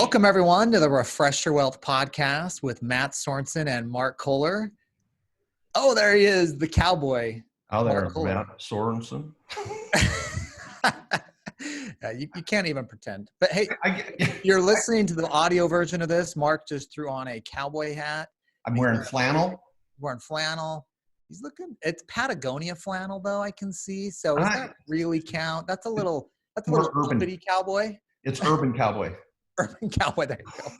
Welcome, everyone, to the Refresh Your Wealth podcast with Matt Sorensen and Mark Kohler. Oh, there he is, the cowboy. Oh, there, Matt Sorensen. Yeah, you can't even pretend. But hey, you're listening to the audio version of this. Mark just threw on a cowboy hat. I'm wearing flannel. Wearing flannel. He's looking. It's Patagonia flannel, though, I can see. So does that really count? That's a little urban cowboy. It's urban cowboy. Urban cowboy. There you go.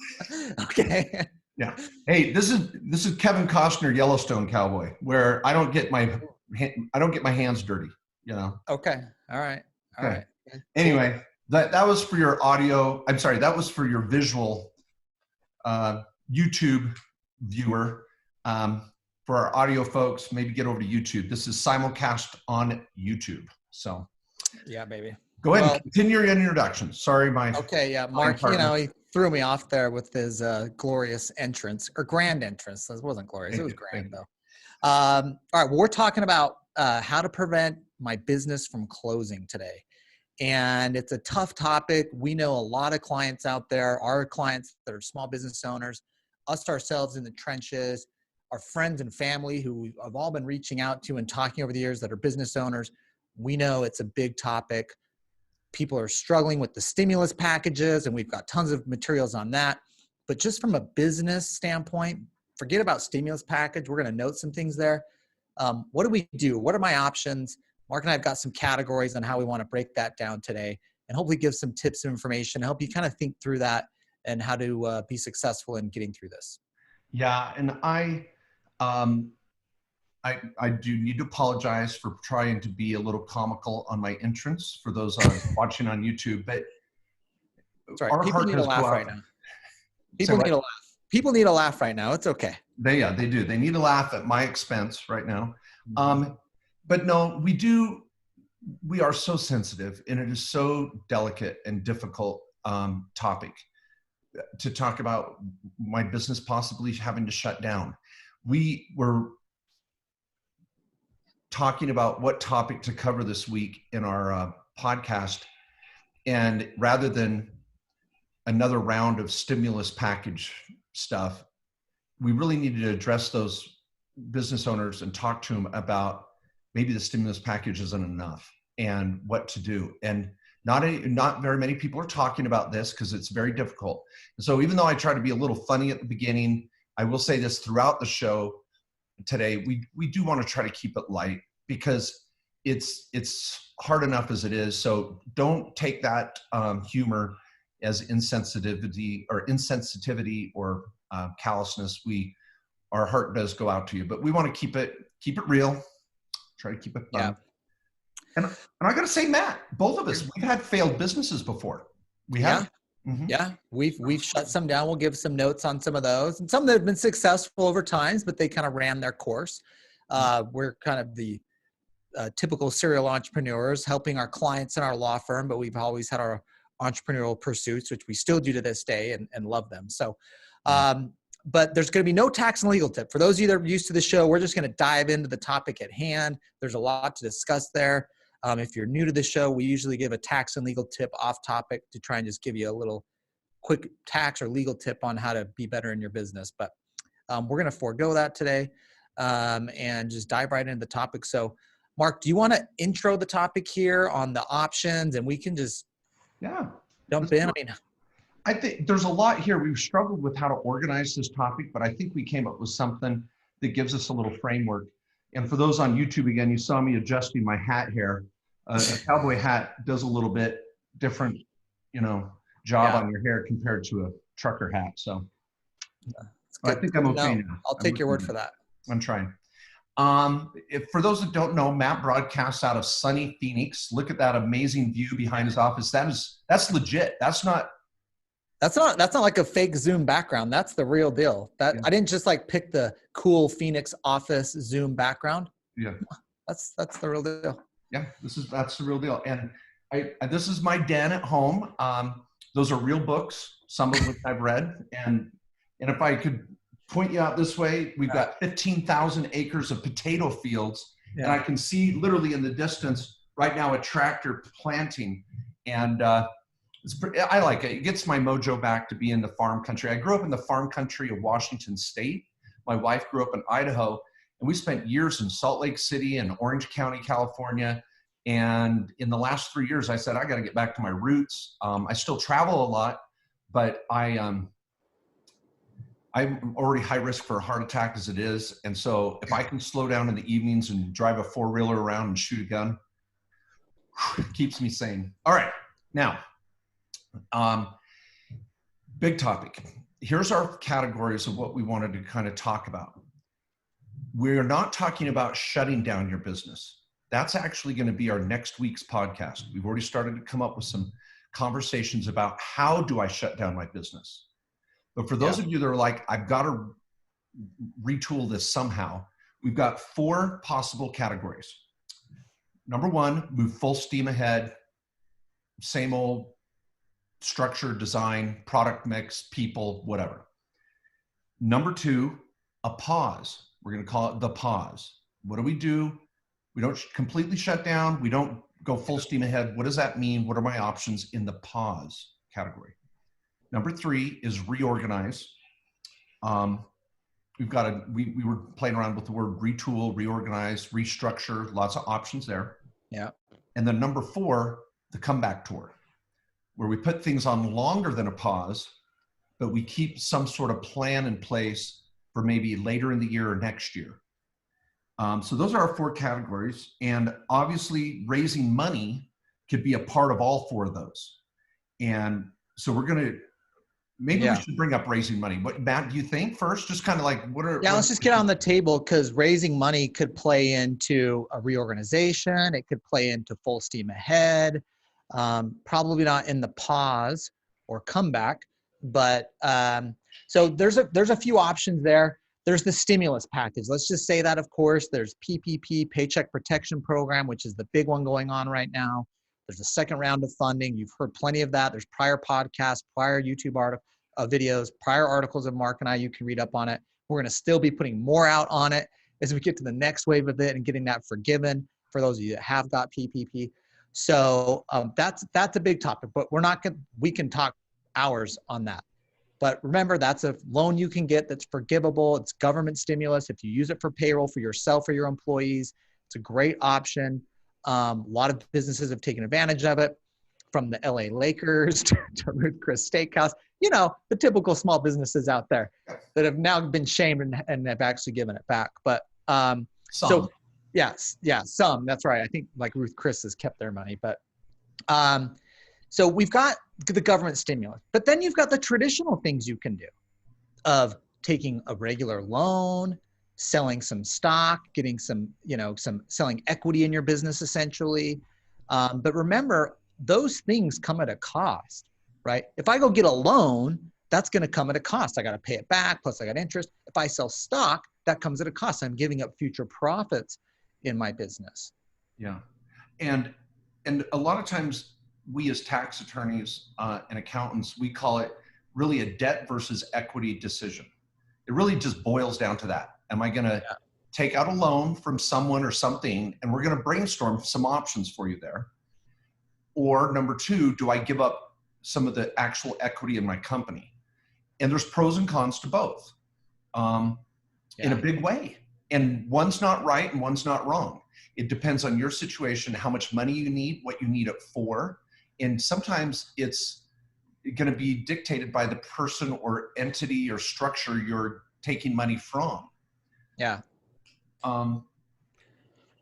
Okay. Yeah. Hey, this is Kevin Costner Yellowstone cowboy, where I don't get my hands dirty. You know. Okay. All right. All right. Anyway, that was for your audio. I'm sorry. That was for your visual YouTube viewer. For our audio folks, maybe get over to YouTube. This is simulcast on YouTube. So. Yeah, baby. Go ahead and continue your introduction. Sorry, Okay, yeah, Mark, he threw me off there with his glorious entrance, or grand entrance. It wasn't glorious. It was grand, though. All right, well, we're talking about how to prevent my business from closing today. And it's a tough topic. We know a lot of clients out there, our clients that are small business owners, us ourselves in the trenches, our friends and family who have all been reaching out to and talking over the years that are business owners. We know it's a big topic. People are struggling with the stimulus packages, and we've got tons of materials on that. But just from a business standpoint, forget about stimulus package. We're going to note some things there. What do we do? What are my options? Mark and I have got some categories on how we want to break that down today, and hopefully give some tips and information, help you kind of think through that and how to be successful in getting through this. Yeah, and I do need to apologize for trying to be a little comical on my entrance for those watching on YouTube, but people need to laugh right now. People need to laugh. People need to laugh right now. It's okay. They do. They need to laugh at my expense right now. But no, we are so sensitive, and it is so delicate and difficult topic to talk about my business possibly having to shut down. We were talking about what topic to cover this week in our podcast. And rather than another round of stimulus package stuff, we really needed to address those business owners and talk to them about maybe the stimulus package isn't enough and what to do. And not very many people are talking about this because it's very difficult. And so even though I try to be a little funny at the beginning, I will say this throughout the show today, we do want to try to keep it light because it's hard enough as it is. So don't take that humor as insensitivity or callousness. Our heart does go out to you, but we want to keep it real. Try to keep it fun. Yeah. And I got to say, Matt, both of us, we've had failed businesses before. We have. Mm-hmm. Yeah, we've shut some down. We'll give some notes on some of those, and some that have been successful over times, but they kind of ran their course. We're kind of the typical serial entrepreneurs helping our clients in our law firm, but we've always had our entrepreneurial pursuits, which we still do to this day and love them. So, but there's going to be no tax and legal tip. For those of you that are used to the show, we're just going to dive into the topic at hand. There's a lot to discuss there. If you're new to the show, we usually give a tax and legal tip off topic to try and just give you a little quick tax or legal tip on how to be better in your business. But we're going to forego that today and just dive right into the topic. So, Mark, do you want to intro the topic here on the options, and we can just jump in? I think there's a lot here. We've struggled with how to organize this topic, but I think we came up with something that gives us a little framework. And for those on YouTube, again, you saw me adjusting my hat here. A cowboy hat does a little bit different, job on your hair compared to a trucker hat. So I think I'm okay now. I'll take your word for that. I'm trying. For those that don't know, Matt broadcasts out of sunny Phoenix. Look at that amazing view behind his office. That's legit. That's not like a fake Zoom background. That's the real deal. I didn't just pick the cool Phoenix office Zoom background. Yeah. That's the real deal. Yeah, that's the real deal. And this is my den at home. Those are real books, some of which I've read. And if I could point you out this way, we've got 15,000 acres of potato fields. Yeah. And I can see literally in the distance right now a tractor planting. And I like it. It gets my mojo back to be in the farm country. I grew up in the farm country of Washington State. My wife grew up in Idaho, and we spent years in Salt Lake City and Orange County, California. And in the last 3 years, I said, I got to get back to my roots. I still travel a lot, but I'm already high risk for a heart attack as it is. And so if I can slow down in the evenings and drive a four-wheeler around and shoot a gun, it keeps me sane. All right. Now, big topic. Here's our categories of what we wanted to kind of talk about. We're not talking about shutting down your business. That's actually going to be our next week's podcast. We've already started to come up with some conversations about how do I shut down my business. But for those of you that are like, I've got to retool this somehow, we've got 4 possible categories. Number 1, move full steam ahead, same old structure, design, product mix, people, whatever. Number 2, a pause. We're going to call it the pause. What do? We don't completely shut down. We don't go full steam ahead. What does that mean? What are my options in the pause category? Number 3 is reorganize. We were playing around with the word retool, reorganize, restructure, lots of options there. Yeah. And then number 4, the comeback tour, where we put things on longer than a pause, but we keep some sort of plan in place for maybe later in the year or next year. So those are our 4 categories. And obviously raising money could be a part of all 4 of those. And so we're going to, maybe we should bring up raising money. What, Matt, do you think first? Just kind of like, let's just get on the table, because raising money could play into a reorganization. It could play into full steam ahead. Probably not in the pause or comeback, but so there's a few options there. There's the stimulus package. Let's just say that, of course. There's PPP, Paycheck Protection Program, which is the big one going on right now. There's a second round of funding. You've heard plenty of that. There's prior podcasts, prior YouTube videos, prior articles of Mark and I. You can read up on it. We're going to still be putting more out on it as we get to the next wave of it and getting that forgiven for those of you that have got PPP. So that's a big topic, but we can talk hours on that. But remember, that's a loan you can get that's forgivable. It's government stimulus. If you use it for payroll for yourself or your employees, it's a great option. A lot of businesses have taken advantage of it, from the LA Lakers to Ruth Chris Steakhouse, the typical small businesses out there that have now been shamed and have actually given it back. But some, that's right. I think like Ruth Chris has kept their money, but so we've got the government stimulus, but then you've got the traditional things you can do of taking a regular loan, selling some stock, getting some selling equity in your business essentially. But remember, those things come at a cost, right? If I go get a loan, that's going to come at a cost. I got to pay it back. Plus I got interest. If I sell stock, that comes at a cost. I'm giving up future profits in my business. Yeah. And a lot of times we as tax attorneys and accountants, we call it really a debt versus equity decision. It really just boils down to that. Am I going to take out a loan from someone or something, and we're going to brainstorm some options for you there? Or number 2, do I give up some of the actual equity in my company? And there's pros and cons to both in a big way. And one's not right and one's not wrong. It depends on your situation, how much money you need, what you need it for. And sometimes it's going to be dictated by the person or entity or structure you're taking money from. Yeah.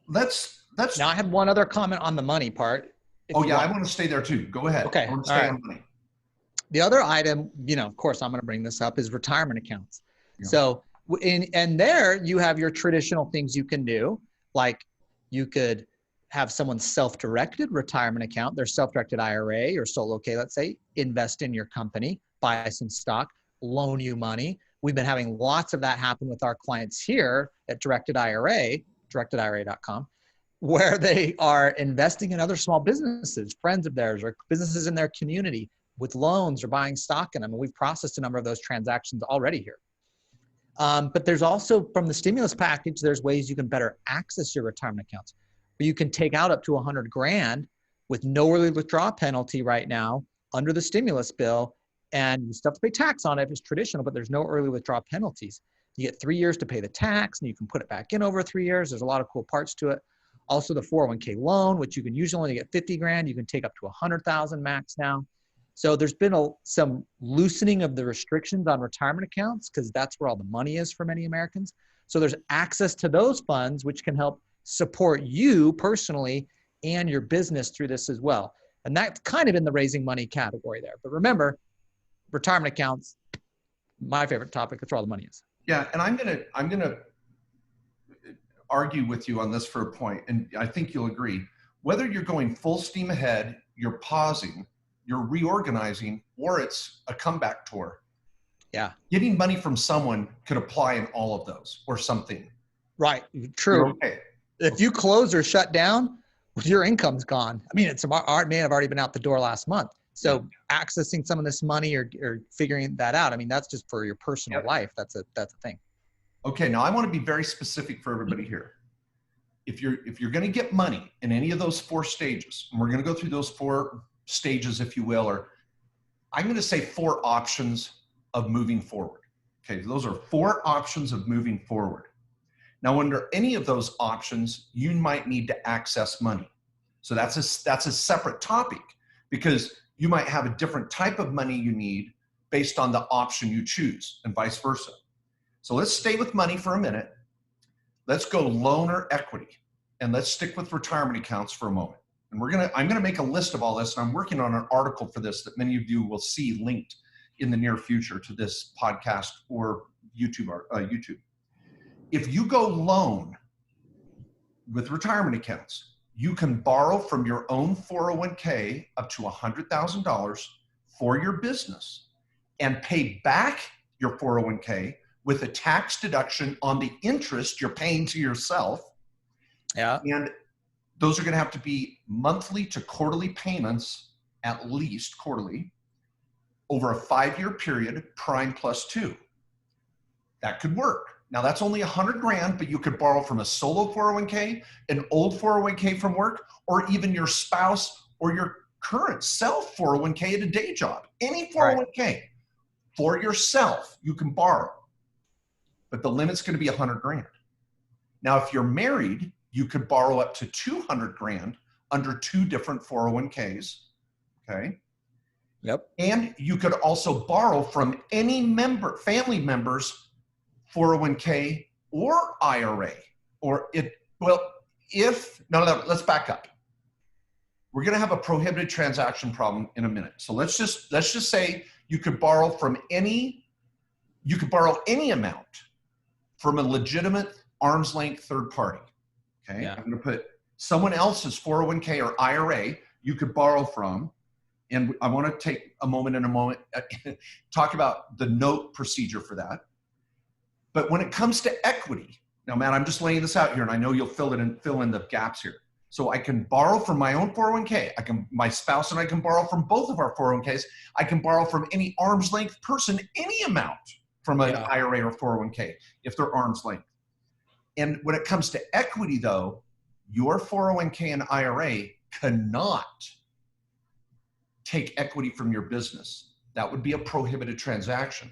Let's now I have one other comment on the money part. I want to stay there too. Go ahead. Okay. I want to stay on money. The other item, of course, I'm going to bring this up, is retirement accounts. Yeah. So and there you have your traditional things you can do, like you could have someone's self-directed retirement account, their self-directed IRA or solo K, let's say, invest in your company, buy some stock, loan you money. We've been having lots of that happen with our clients here at Directed IRA, directedira.com, where they are investing in other small businesses, friends of theirs, or businesses in their community with loans or buying stock in them. And we've processed a number of those transactions already here. But there's also, from the stimulus package, there's ways you can better access your retirement accounts. Where you can take out up to $100,000 with no early withdrawal penalty right now under the stimulus bill, and you still have to pay tax on it if it's traditional, but there's no early withdrawal penalties. You get 3 years to pay the tax, and you can put it back in over 3 years. There's a lot of cool parts to it. Also the 401k loan, which you can usually only get 50 grand. You can take up to 100,000 max now. So there's been some loosening of the restrictions on retirement accounts because that's where all the money is for many Americans. So there's access to those funds, which can help support you personally and your business through this as well. And that's kind of in the raising money category there. But remember, retirement accounts, my favorite topic, that's where all the money is. Yeah, and I'm gonna argue with you on this for a point, and I think you'll agree. Whether you're going full steam ahead, you're pausing, you're reorganizing, or it's a comeback tour. Yeah. Getting money from someone could apply in all of those or something. Right. True. You're okay. If you close or shut down, your income's gone. I mean, it may have already been out the door last month. So accessing some of this money or figuring that out, I mean, that's just for your personal life. That's a thing. Okay. Now I want to be very specific for everybody here. If you're going to get money in any of those 4 stages, and we're going to go through those 4 stages, if you will, or I'm going to say 4 options of moving forward. Okay. Those are 4 options of moving forward. Now, under any of those options, you might need to access money. So that's a separate topic because you might have a different type of money you need based on the option you choose and vice versa. So let's stay with money for a minute. Let's go loan or equity, and let's stick with retirement accounts for a moment. And I'm gonna make a list of all this, and I'm working on an article for this that many of you will see linked in the near future to this podcast or YouTube. If you go loan with retirement accounts, you can borrow from your own 401k up to $100,000 for your business and pay back your 401k with a tax deduction on the interest you're paying to yourself. Yeah. And those are going to have to be monthly to quarterly payments, at least quarterly, over a 5-year period, prime +2. That could work. Now that's only 100 grand, but you could borrow from a solo 401k, an old 401k from work, or even your spouse or your current self 401k at a day job. Any 401k for yourself, you can borrow, but the limit's going to be 100 grand. Now, if you're married, you could borrow up to 200 grand under 2 different 401ks. Okay. Yep. And you could also borrow from any family member's 401k or IRA, let's back up. We're going to have a prohibited transaction problem in a minute. So let's just say you could borrow any amount from a legitimate arm's length third party. Okay. Yeah. I'm going to put someone else's 401k or IRA you could borrow from. And I want to take a moment talk about the note procedure for that. But when it comes to equity, now, Matt, I'm just laying this out here, and I know you'll fill in the gaps here. So I can borrow from my own 401k. My spouse and I can borrow from both of our 401ks. I can borrow from any arm's length person, any amount from an IRA or 401k, if they're arm's length. And when it comes to equity, though, your 401k and IRA cannot take equity from your business. That would be a prohibited transaction.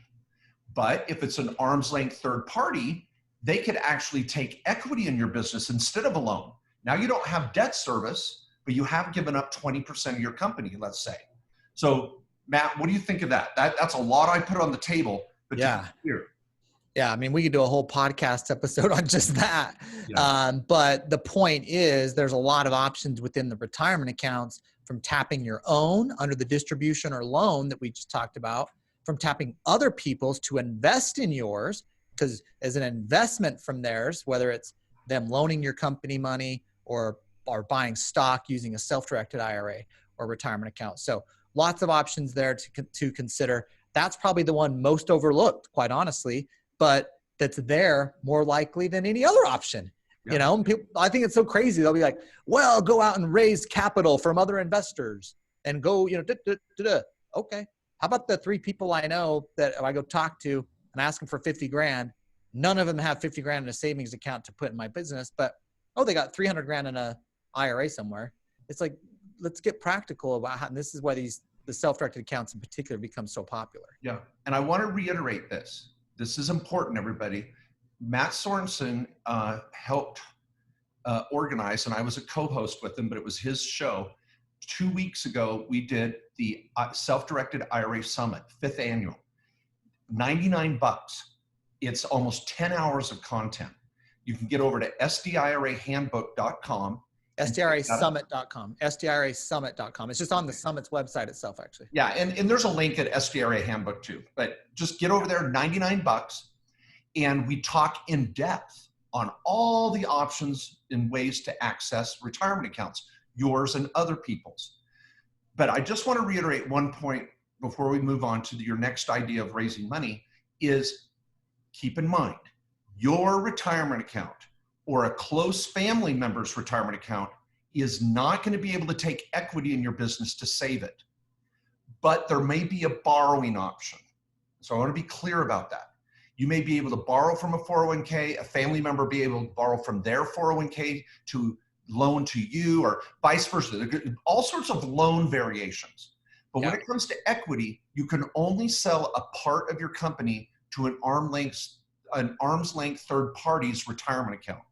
But if it's an arm's length third party, they could actually take equity in your business instead of a loan. Now you don't have debt service, but you have given up 20% of your company, let's say. So Matt, what do you think of that? That's a lot I put on the table. But yeah, I mean, we could do a whole podcast episode on just that. Yeah. But the point is there's a lot of options within the retirement accounts, from tapping your own under the distribution or loan that we just talked about, from tapping other people's to invest in yours, because as an investment from theirs, whether it's them loaning your company money or buying stock using a self-directed IRA or retirement account. So lots of options there to consider. That's probably the one most overlooked, quite honestly, but that's there more likely than any other option. Yeah. You know, people, I think it's so crazy. They'll be like, well, go out and raise capital from other investors and go, Okay. How about the 3 people I know that I go talk to and ask them for 50 grand? None of them have 50 grand in a savings account to put in my business, but, they got 300 grand in a IRA somewhere. It's like, let's get practical about how, and this is why these the self-directed accounts in particular become so popular. Yeah. And I want to reiterate this. This is important, everybody. Matt Sorensen helped organize, and I was a co-host with him, but it was his show. 2 weeks ago, we did the Self-Directed IRA Summit, 5th annual. $99. It's almost 10 hours of content. You can get over to sdirahandbook.com. SDRAsummit.com. SDRAsummit.com. It's just on the Summit's website itself, actually. Yeah, and there's a link at SDRA Handbook too. But just get over there, $99, and we talk in depth on all the options and ways to access retirement accounts, yours and other people's. But I just want to reiterate one point before we move on to your next idea of raising money is keep in mind, your retirement account or a close family member's retirement account is not going to be able to take equity in your business to save it. But there may be a borrowing option. So I want to be clear about that. You may be able to borrow from a 401k, a family member be able to borrow from their 401k to loan to you, or vice versa. There are all sorts of loan variations. But when it comes to equity, you can only sell a part of your company to an arm's length third party's retirement account.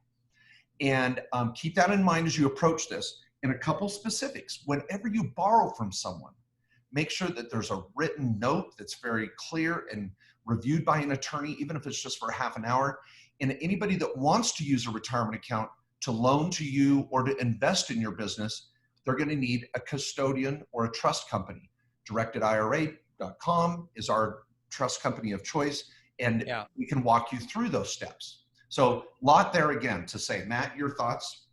And keep that in mind as you approach this. And a couple specifics. Whenever you borrow from someone, make sure that there's a written note that's very clear and reviewed by an attorney, even if it's just for half an hour. And anybody that wants to use a retirement account to loan to you or to invest in your business, they're going to need a custodian or a trust company. DirectedIRA.com is our trust company of choice, and we can walk you through those steps. So a lot there again to say. Matt, your thoughts?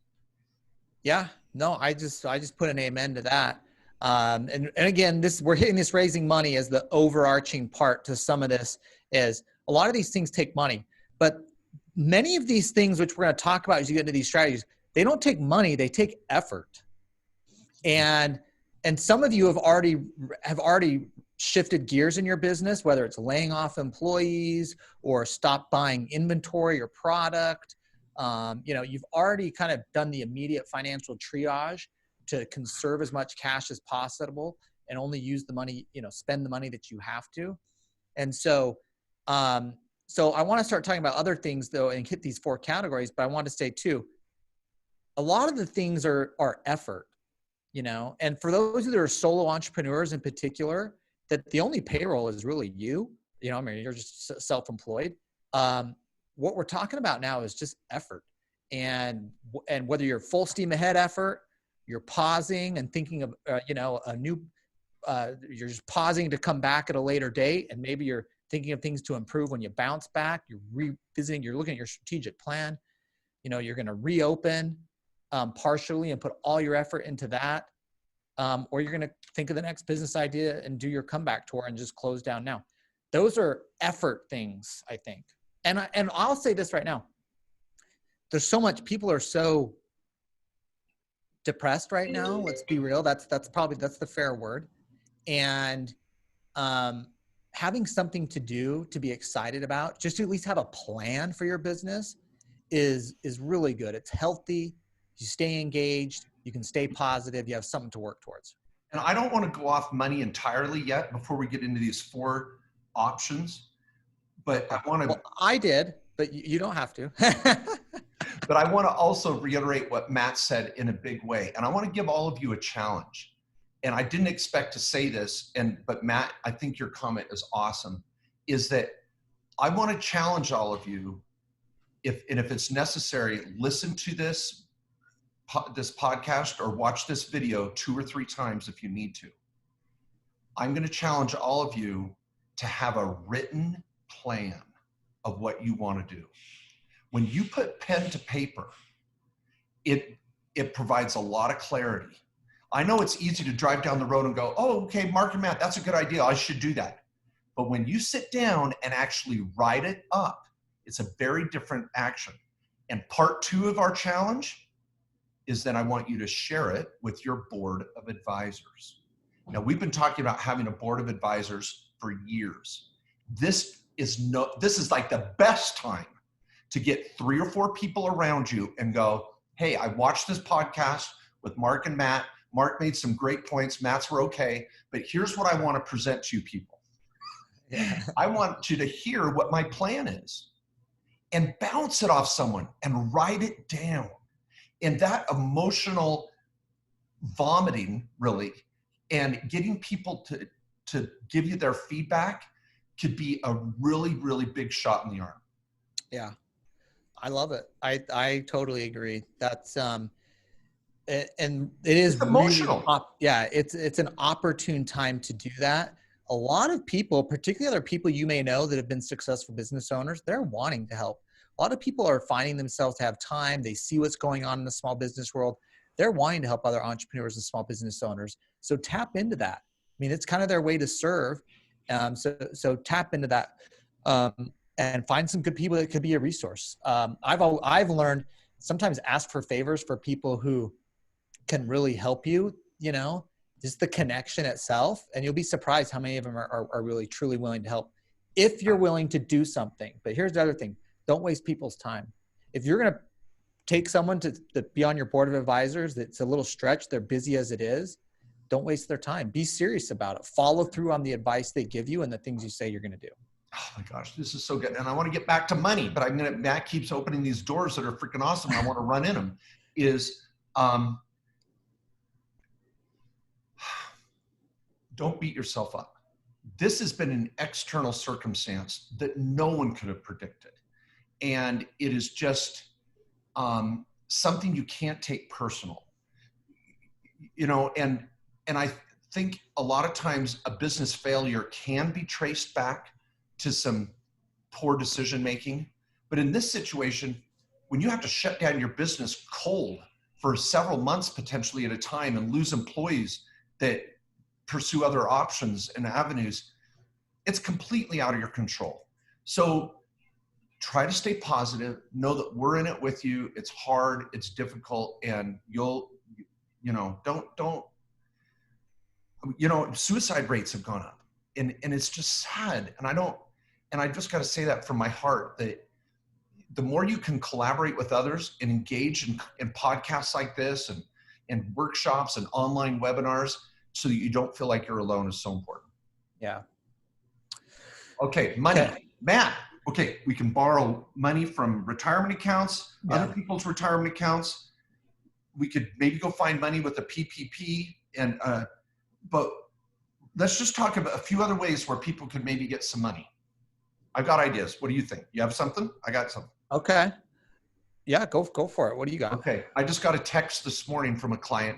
Yeah, no, I just put an amen to that. And again, we're hitting this raising money as the overarching part to some of this. Is a lot of these things take money, but many of these things, which we're going to talk about as you get into these strategies, they don't take money, they take effort. And some of you have already shifted gears in your business, whether it's laying off employees or stop buying inventory or product. You've already kind of done the immediate financial triage to conserve as much cash as possible and only use the money, spend the money that you have to. And so I want to start talking about other things though, and hit these 4 categories, but I want to say too, a lot of the things are effort, and for those that are solo entrepreneurs in particular, that the only payroll is really you, you're just self-employed. What we're talking about now is just effort, and whether you're full steam ahead effort, you're pausing and thinking of, you're just pausing to come back at a later date. And maybe you're thinking of things to improve when you bounce back, you're revisiting, you're looking at your strategic plan, you're going to reopen partially and put all your effort into that. Or you're going to think of the next business idea and do your comeback tour and just close down now. Those are effort things, I think. And I'll say this right now. There's so much, people are so depressed right now. Let's be real. That's the fair word. And having something to do, to be excited about, just to at least have a plan for your business is really good. It's healthy. You stay engaged. You can stay positive. You have something to work towards. And I don't want to go off money entirely yet before we get into these 4 options, but I want to. Well, I did, but you don't have to. But I want to also reiterate what Matt said in a big way. And I want to give all of you a challenge. And I didn't expect to say this, but Matt, I think your comment is awesome, is that I want to challenge all of you, if it's necessary, listen to this podcast or watch this video 2 or 3 times if you need to. I'm going to challenge all of you to have a written plan of what you want to do. When you put pen to paper, it provides a lot of clarity. I know it's easy to drive down the road and go, oh, okay, Mark and Matt, that's a good idea. I should do that. But when you sit down and actually write it up, it's a very different action. And part 2 of our challenge is that I want you to share it with your board of advisors. Now, we've been talking about having a board of advisors for years. This is like the best time to get 3 or 4 people around you and go, hey, I watched this podcast with Mark and Matt. Mark made some great points. Matt's were okay. But here's what I want to present to you people. Yeah. I want you to hear what my plan is and bounce it off someone and write it down. And that emotional vomiting, really, and getting people to give you their feedback could be a really, really big shot in the arm. Yeah. I love it. I totally agree. That's, and it is It's emotional. Really, it's an opportune time to do that. A lot of people, particularly other people you may know that have been successful business owners, they're wanting to help. A lot of people are finding themselves to have time. They see what's going on in the small business world. They're wanting to help other entrepreneurs and small business owners. So tap into that. I mean, it's kind of their way to serve. So tap into that, and find some good people that could be a resource. I've learned sometimes ask for favors for people who can really help you, just the connection itself. And you'll be surprised how many of them are really, truly willing to help if you're willing to do something. But here's the other thing. Don't waste people's time. If you're going to take someone to be on your board of advisors, that's a little stretch, they're busy as it is, don't waste their time. Be serious about it. Follow through on the advice they give you and the things you say you're going to do. Oh my gosh, this is so good. And I want to get back to money, but Matt keeps opening these doors that are freaking awesome. I want to run in them. Don't beat yourself up. This has been an external circumstance that no one could have predicted. And it is just something you can't take personal, and I think a lot of times a business failure can be traced back to some poor decision-making. But in this situation, when you have to shut down your business cold for several months, potentially at a time, and lose employees that pursue other options and avenues, it's completely out of your control. So try to stay positive. Know that we're in it with you. It's hard, it's difficult, and suicide rates have gone up, and it's just sad. And I just got to say that from my heart, that the more you can collaborate with others and engage in podcasts like this and workshops and online webinars, so that you don't feel like you're alone, is so important. Yeah. Okay, money. Okay. Matt, okay, we can borrow money from retirement accounts, other people's retirement accounts. We could maybe go find money with a PPP, but let's just talk about a few other ways where people could maybe get some money. I've got ideas. What do you think? You have something? I got something. Okay. Yeah, go for it. What do you got? Okay. I just got a text this morning from a client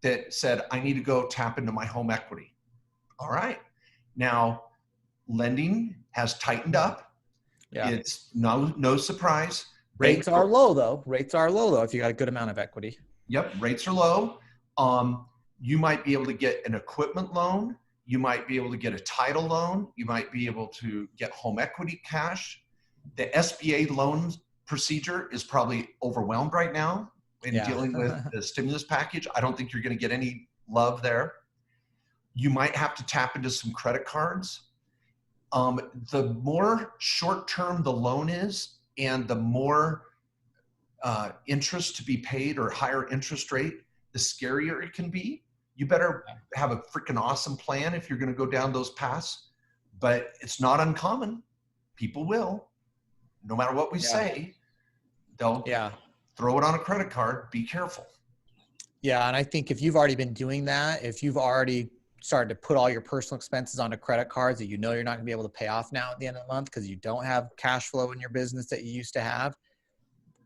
that said, I need to go tap into my home equity. All right. Now, lending has tightened up. Yeah. It's no surprise. Rates are low though. If you got a good amount of equity. Yep. Rates are low. You might be able to get an equipment loan. You might be able to get a title loan. You might be able to get home equity cash. The SBA loan procedure is probably overwhelmed right now in dealing with the stimulus package. I don't think you're going to get any love there. You might have to tap into some credit cards. The more short-term the loan is and the more interest to be paid or higher interest rate, the scarier it can be. You better have a freaking awesome plan if you're going to go down those paths, but it's not uncommon. People will, no matter what we say, they'll throw it on a credit card. Be careful. Yeah. And I think if you've already been doing that, if you've already started to put all your personal expenses onto credit cards that you're not going to be able to pay off now at the end of the month because you don't have cash flow in your business that you used to have,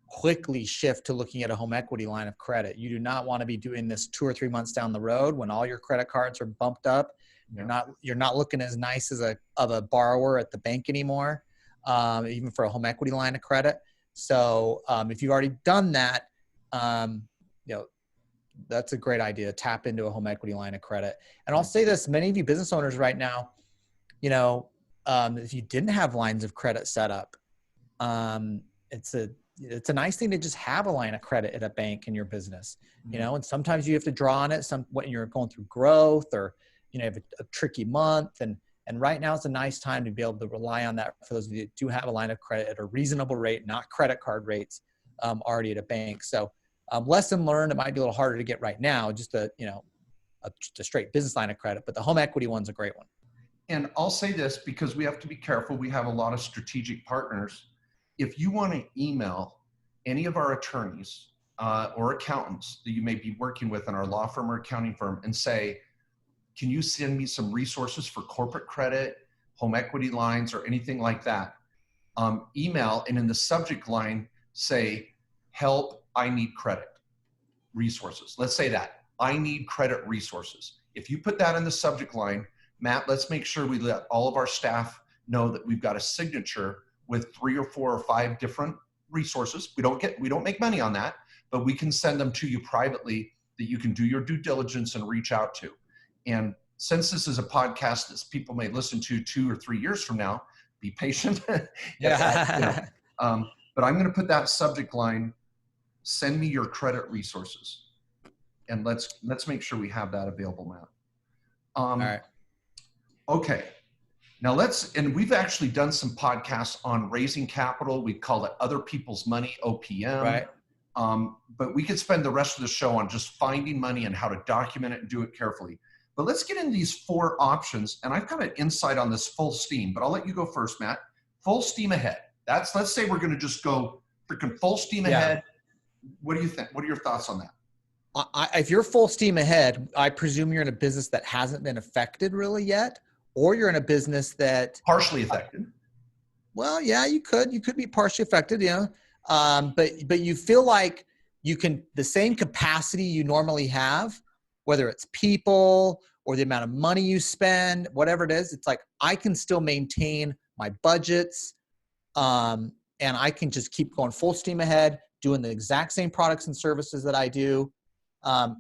quickly shift to looking at a home equity line of credit. You do not want to be doing this 2 or 3 months down the road when all your credit cards are bumped up. You're not looking as nice as a borrower at the bank anymore, even for a home equity line of credit. So if you've already done that, that's a great idea. Tap into a home equity line of credit. And I'll say this, many of you business owners right now, if you didn't have lines of credit set up, it's a nice thing to just have a line of credit at a bank in your business, and sometimes you have to draw on it when you're going through growth or, you have a tricky month. And right now it's a nice time to be able to rely on that for those of you that do have a line of credit at a reasonable rate, not credit card rates, already at a bank. So lesson learned, it might be a little harder to get right now, just to, just a straight business line of credit, but the home equity one's a great one. And I'll say this because we have to be careful. We have a lot of strategic partners. If you want to email any of our attorneys or accountants that you may be working with in our law firm or accounting firm and say, can you send me some resources for corporate credit, home equity lines, or anything like that? Email, and in the subject line, say, help, I need credit resources. Let's say that, I need credit resources. If you put that in the subject line, Matt, let's make sure we let all of our staff know that we've got a signature with 3 or 4 or 5 different resources. We don't make money on that, but we can send them to you privately that you can do your due diligence and reach out to. And since this is a podcast that people may listen to 2 or 3 years from now, be patient. Yeah. But I'm going to put that subject line, send me your credit resources. And let's make sure we have that available, Matt. All right. Okay. Now and we've actually done some podcasts on raising capital. We call it Other People's Money, OPM. Right. But we could spend the rest of the show on just finding money and how to document it and do it carefully. But let's get into these 4 options. And I've got an insight on this full steam, but I'll let you go first, Matt. Full steam ahead. Let's say we're going to just go freaking full steam ahead. What do you think? What are your thoughts on that? If you're full steam ahead, I presume you're in a business that hasn't been affected really yet, or you're in a business that partially affected. Well, yeah, you could be partially affected, but you feel like you can, the same capacity you normally have, whether it's people or the amount of money you spend, whatever it is, it's like, I can still maintain my budgets. And I can just keep going full steam ahead, doing the exact same products and services that I do.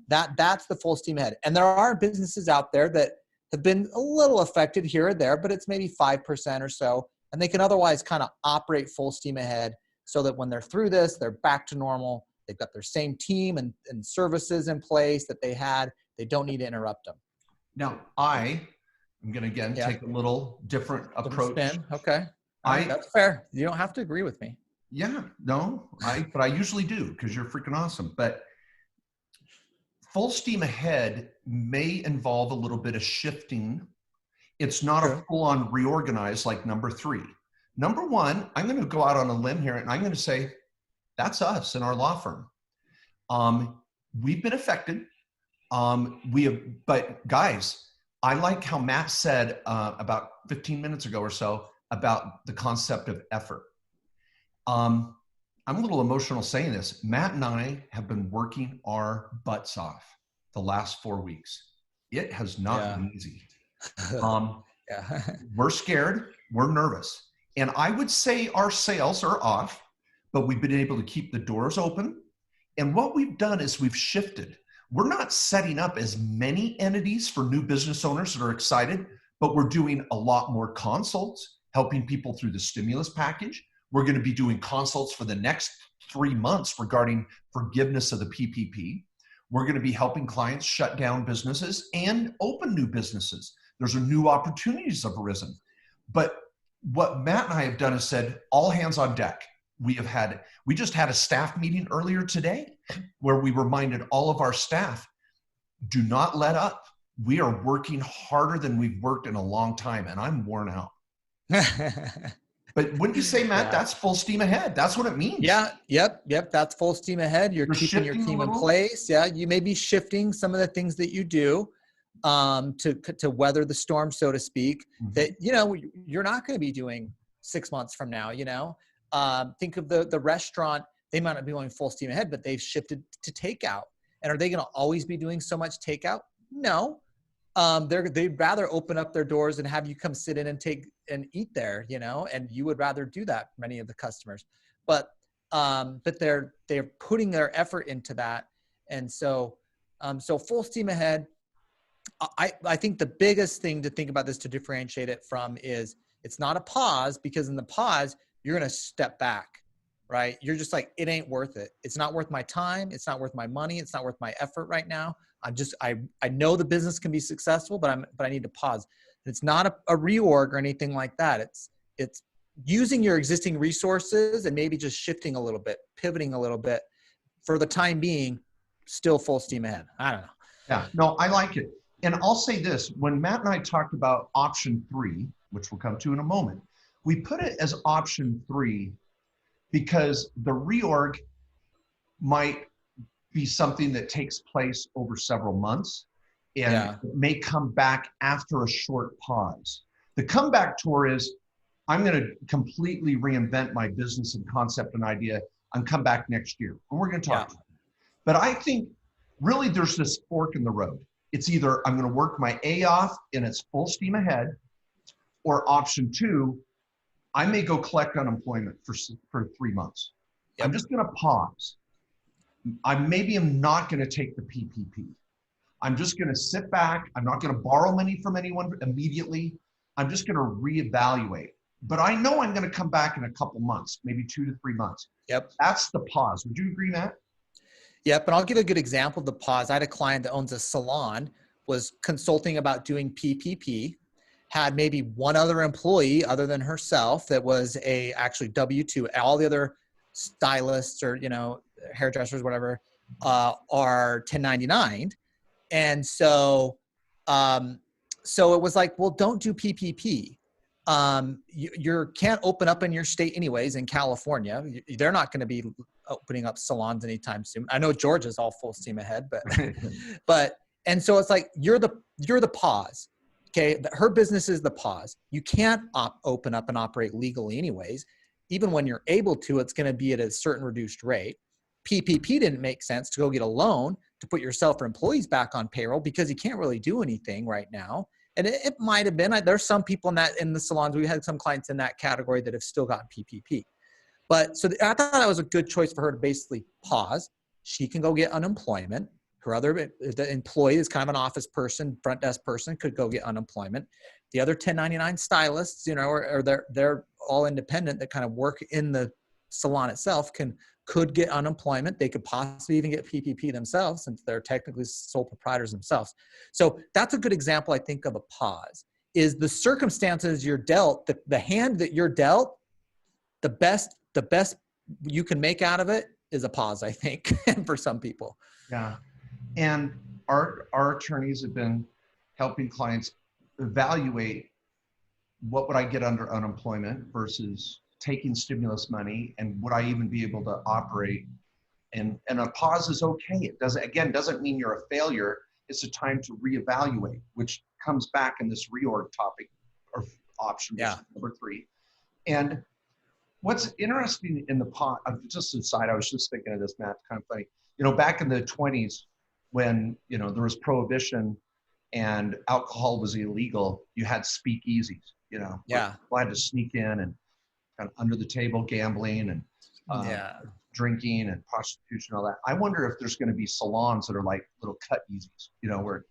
That's the full steam ahead. And there are businesses out there that have been a little affected here or there, but it's maybe 5% or so. And they can otherwise kind of operate full steam ahead so that when they're through this, they're back to normal. They've got their same team and services in place that they had. They don't need to interrupt them. Now, I'm going to, take a little different approach. Spin. Okay. That's fair. You don't have to agree with me. Yeah, no, but I usually do because you're freaking awesome. But full steam ahead may involve a little bit of shifting. It's not a full-on reorganize like number 3. Number 1, I'm going to go out on a limb here and I'm going to say, that's us in our law firm. We've been affected. But guys, I like how Matt said about 15 minutes ago or so about the concept of effort. I'm a little emotional saying this. Matt and I have been working our butts off the last 4 weeks. It has not been easy. We're scared. We're nervous. And I would say our sales are off, but we've been able to keep the doors open. And what we've done is we've shifted. We're not setting up as many entities for new business owners that are excited, but we're doing a lot more consults, helping people through the stimulus package. We're going to be doing consults for the next 3 months regarding forgiveness of the PPP. We're going to be helping clients shut down businesses and open new businesses. There's new opportunities have arisen. But what Matt and I have done is said, all hands on deck. We just had a staff meeting earlier today where we reminded all of our staff, do not let up. We are working harder than we've worked in a long time, and I'm worn out. But wouldn't you say, Matt, that's full steam ahead? That's what it means. Yeah. Yep. That's full steam ahead. You're keeping your team in place. Yeah. You may be shifting some of the things that you do to weather the storm, so to speak, that, you're not going to be doing 6 months from now, think of the restaurant. They might not be going full steam ahead, but they've shifted to takeout. And are they going to always be doing so much takeout? No. They'd rather open up their doors and have you come sit in and eat there, and you would rather do that, many of the customers, but they're putting their effort into that. And so full steam ahead. I think the biggest thing to think about this, to differentiate it from, is it's not a pause, because in the pause, you're going to step back, right? You're just like, it ain't worth it. It's not worth my time. It's not worth my money. It's not worth my effort right now. I know the business can be successful, but I need to pause. It's not a reorg or anything like that. It's using your existing resources and maybe just shifting a little bit, pivoting a little bit for the time being, still full steam ahead. I don't know. Yeah, no, I like it. And I'll say this, when Matt and I talked about option 3, which we'll come to in a moment, we put it as option 3 because the reorg might be something that takes place over several months and Yeah. may come back after a short pause. The comeback tour is, I'm going to completely reinvent my business and concept and idea and come back next year. And we're going to talk. Yeah. But I think really there's this fork in the road. It's either I'm going to work my A off and it's full steam ahead, or option 2, I may go collect unemployment for 3 months. Yep. I'm just going to pause. Maybe I'm not going to take the PPP. I'm just going to sit back. I'm not going to borrow money from anyone immediately. I'm just going to reevaluate. But I know I'm going to come back in a couple months, maybe 2 to 3 months. Yep. That's the pause. Would you agree, Matt? Yep. And I'll give a good example of the pause. I had a client that owns a salon, was consulting about doing PPP, had maybe one other employee other than herself that was actually W-2. All the other stylists or, hairdressers, whatever, are 1099. And so it was like, well, don't do PPP. You can't open up in your state anyways in California. They're not going to be opening up salons anytime soon. I know Georgia's all full steam ahead, but and so it's like you're the pause. Okay, her business is the pause. You can't open up and operate legally anyways. Even when you're able to, it's going to be at a certain reduced rate. PPP didn't make sense to go get a loan to put yourself or employees back on payroll because you can't really do anything right now. And it might have been, there's some people in the salons, we had some clients in that category that have still gotten PPP. But so I thought that was a good choice for her to basically pause. She can go get unemployment. The employee is kind of an office person, front desk person, could go get unemployment. The other 1099 stylists, or they're all independent that kind of work in the salon itself could get unemployment. They could possibly even get PPP themselves since they're technically sole proprietors themselves. So that's a good example, I think, of a pause. Is the circumstances you're dealt, the hand that you're dealt, the best you can make out of it is a pause, I think, for some people. Yeah. And our attorneys have been helping clients evaluate what would I get under unemployment versus taking stimulus money, and would I even be able to operate? And a pause is okay. It doesn't mean you're a failure. It's a time to reevaluate, which comes back in this reorg topic or option number 3. And what's interesting in the pause, just aside, I was just thinking of this, Matt, kind of funny. Back in the 20s when, there was prohibition and alcohol was illegal, you had speakeasies, Yeah. People had to sneak in and kind of under the table gambling and drinking and prostitution, all that. I wonder if there's going to be salons that are like little cut easies, where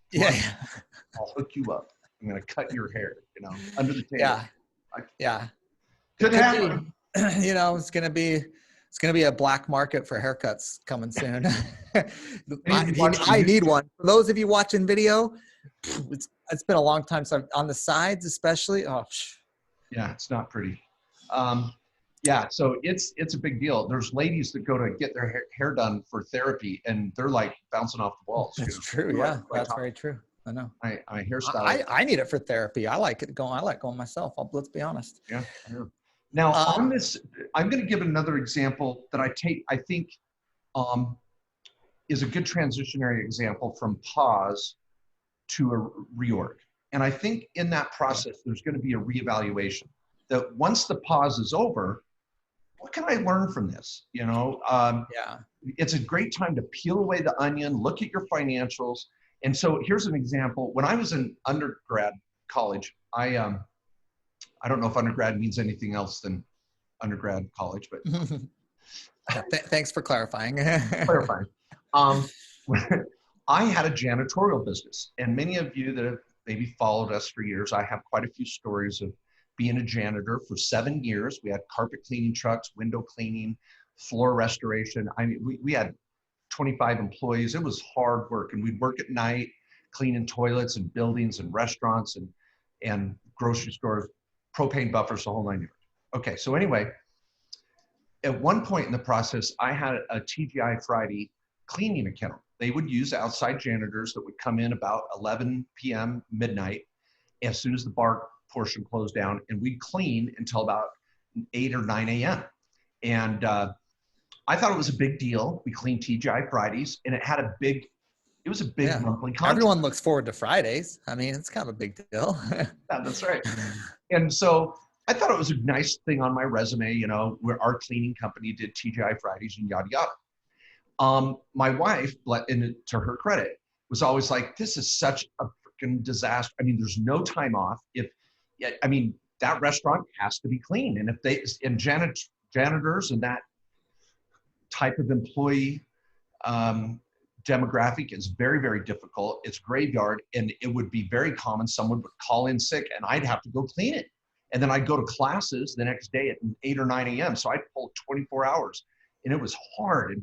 I'll hook you up. I'm going to cut your hair, under the table. Yeah. Could happen. It's going to be a black market for haircuts coming soon. I need one. For those of you watching video, it's been a long time. So on the sides, especially. Oh, yeah, it's not pretty. So it's a big deal. There's ladies that go to get their hair done for therapy, and they're like bouncing off the walls. It's true. Yeah, that's very true. I know. I hairstyle. I need it for therapy. I like going myself. Let's be honest. Yeah. Now on this, I'm going to give another example that I think is a good transitionary example from pause to a reorg. And I think in that process, there's going to be a reevaluation. That once the pause is over, what can I learn from this? It's a great time to peel away the onion, look at your financials. And so here's an example. When I was in undergrad college, I don't know if undergrad means anything else than undergrad college, but thanks for clarifying. I had a janitorial business, and many of you that have maybe followed us for years, I have quite a few stories of being a janitor for 7 years. We had carpet cleaning trucks, window cleaning, floor restoration. I mean, we had 25 employees. It was hard work, and we'd work at night, cleaning toilets and buildings and restaurants and grocery stores, propane buffers, the whole 9 yards. Okay, so anyway, at one point in the process, I had a TGI Friday cleaning account. They would use outside janitors that would come in about 11 p.m., midnight, as soon as the bar portion closed down, and we'd clean until about 8 or 9 a.m. And I thought it was a big deal. We cleaned TGI Fridays, and it was a big monthly contract. Everyone looks forward to Fridays. I mean, it's kind of a big deal. Yeah, that's right. And so I thought it was a nice thing on my resume, you know, where our cleaning company did TGI Fridays and yada, yada. My wife, to her credit, was always like, this is such a freaking disaster. I mean, there's no time off. That restaurant has to be clean. And janitors and that type of employee demographic is very, very difficult. It's graveyard, and it would be very common. Someone would call in sick and I'd have to go clean it. And then I'd go to classes the next day at 8 or 9 a.m. So I'd pull 24 hours, and it was hard.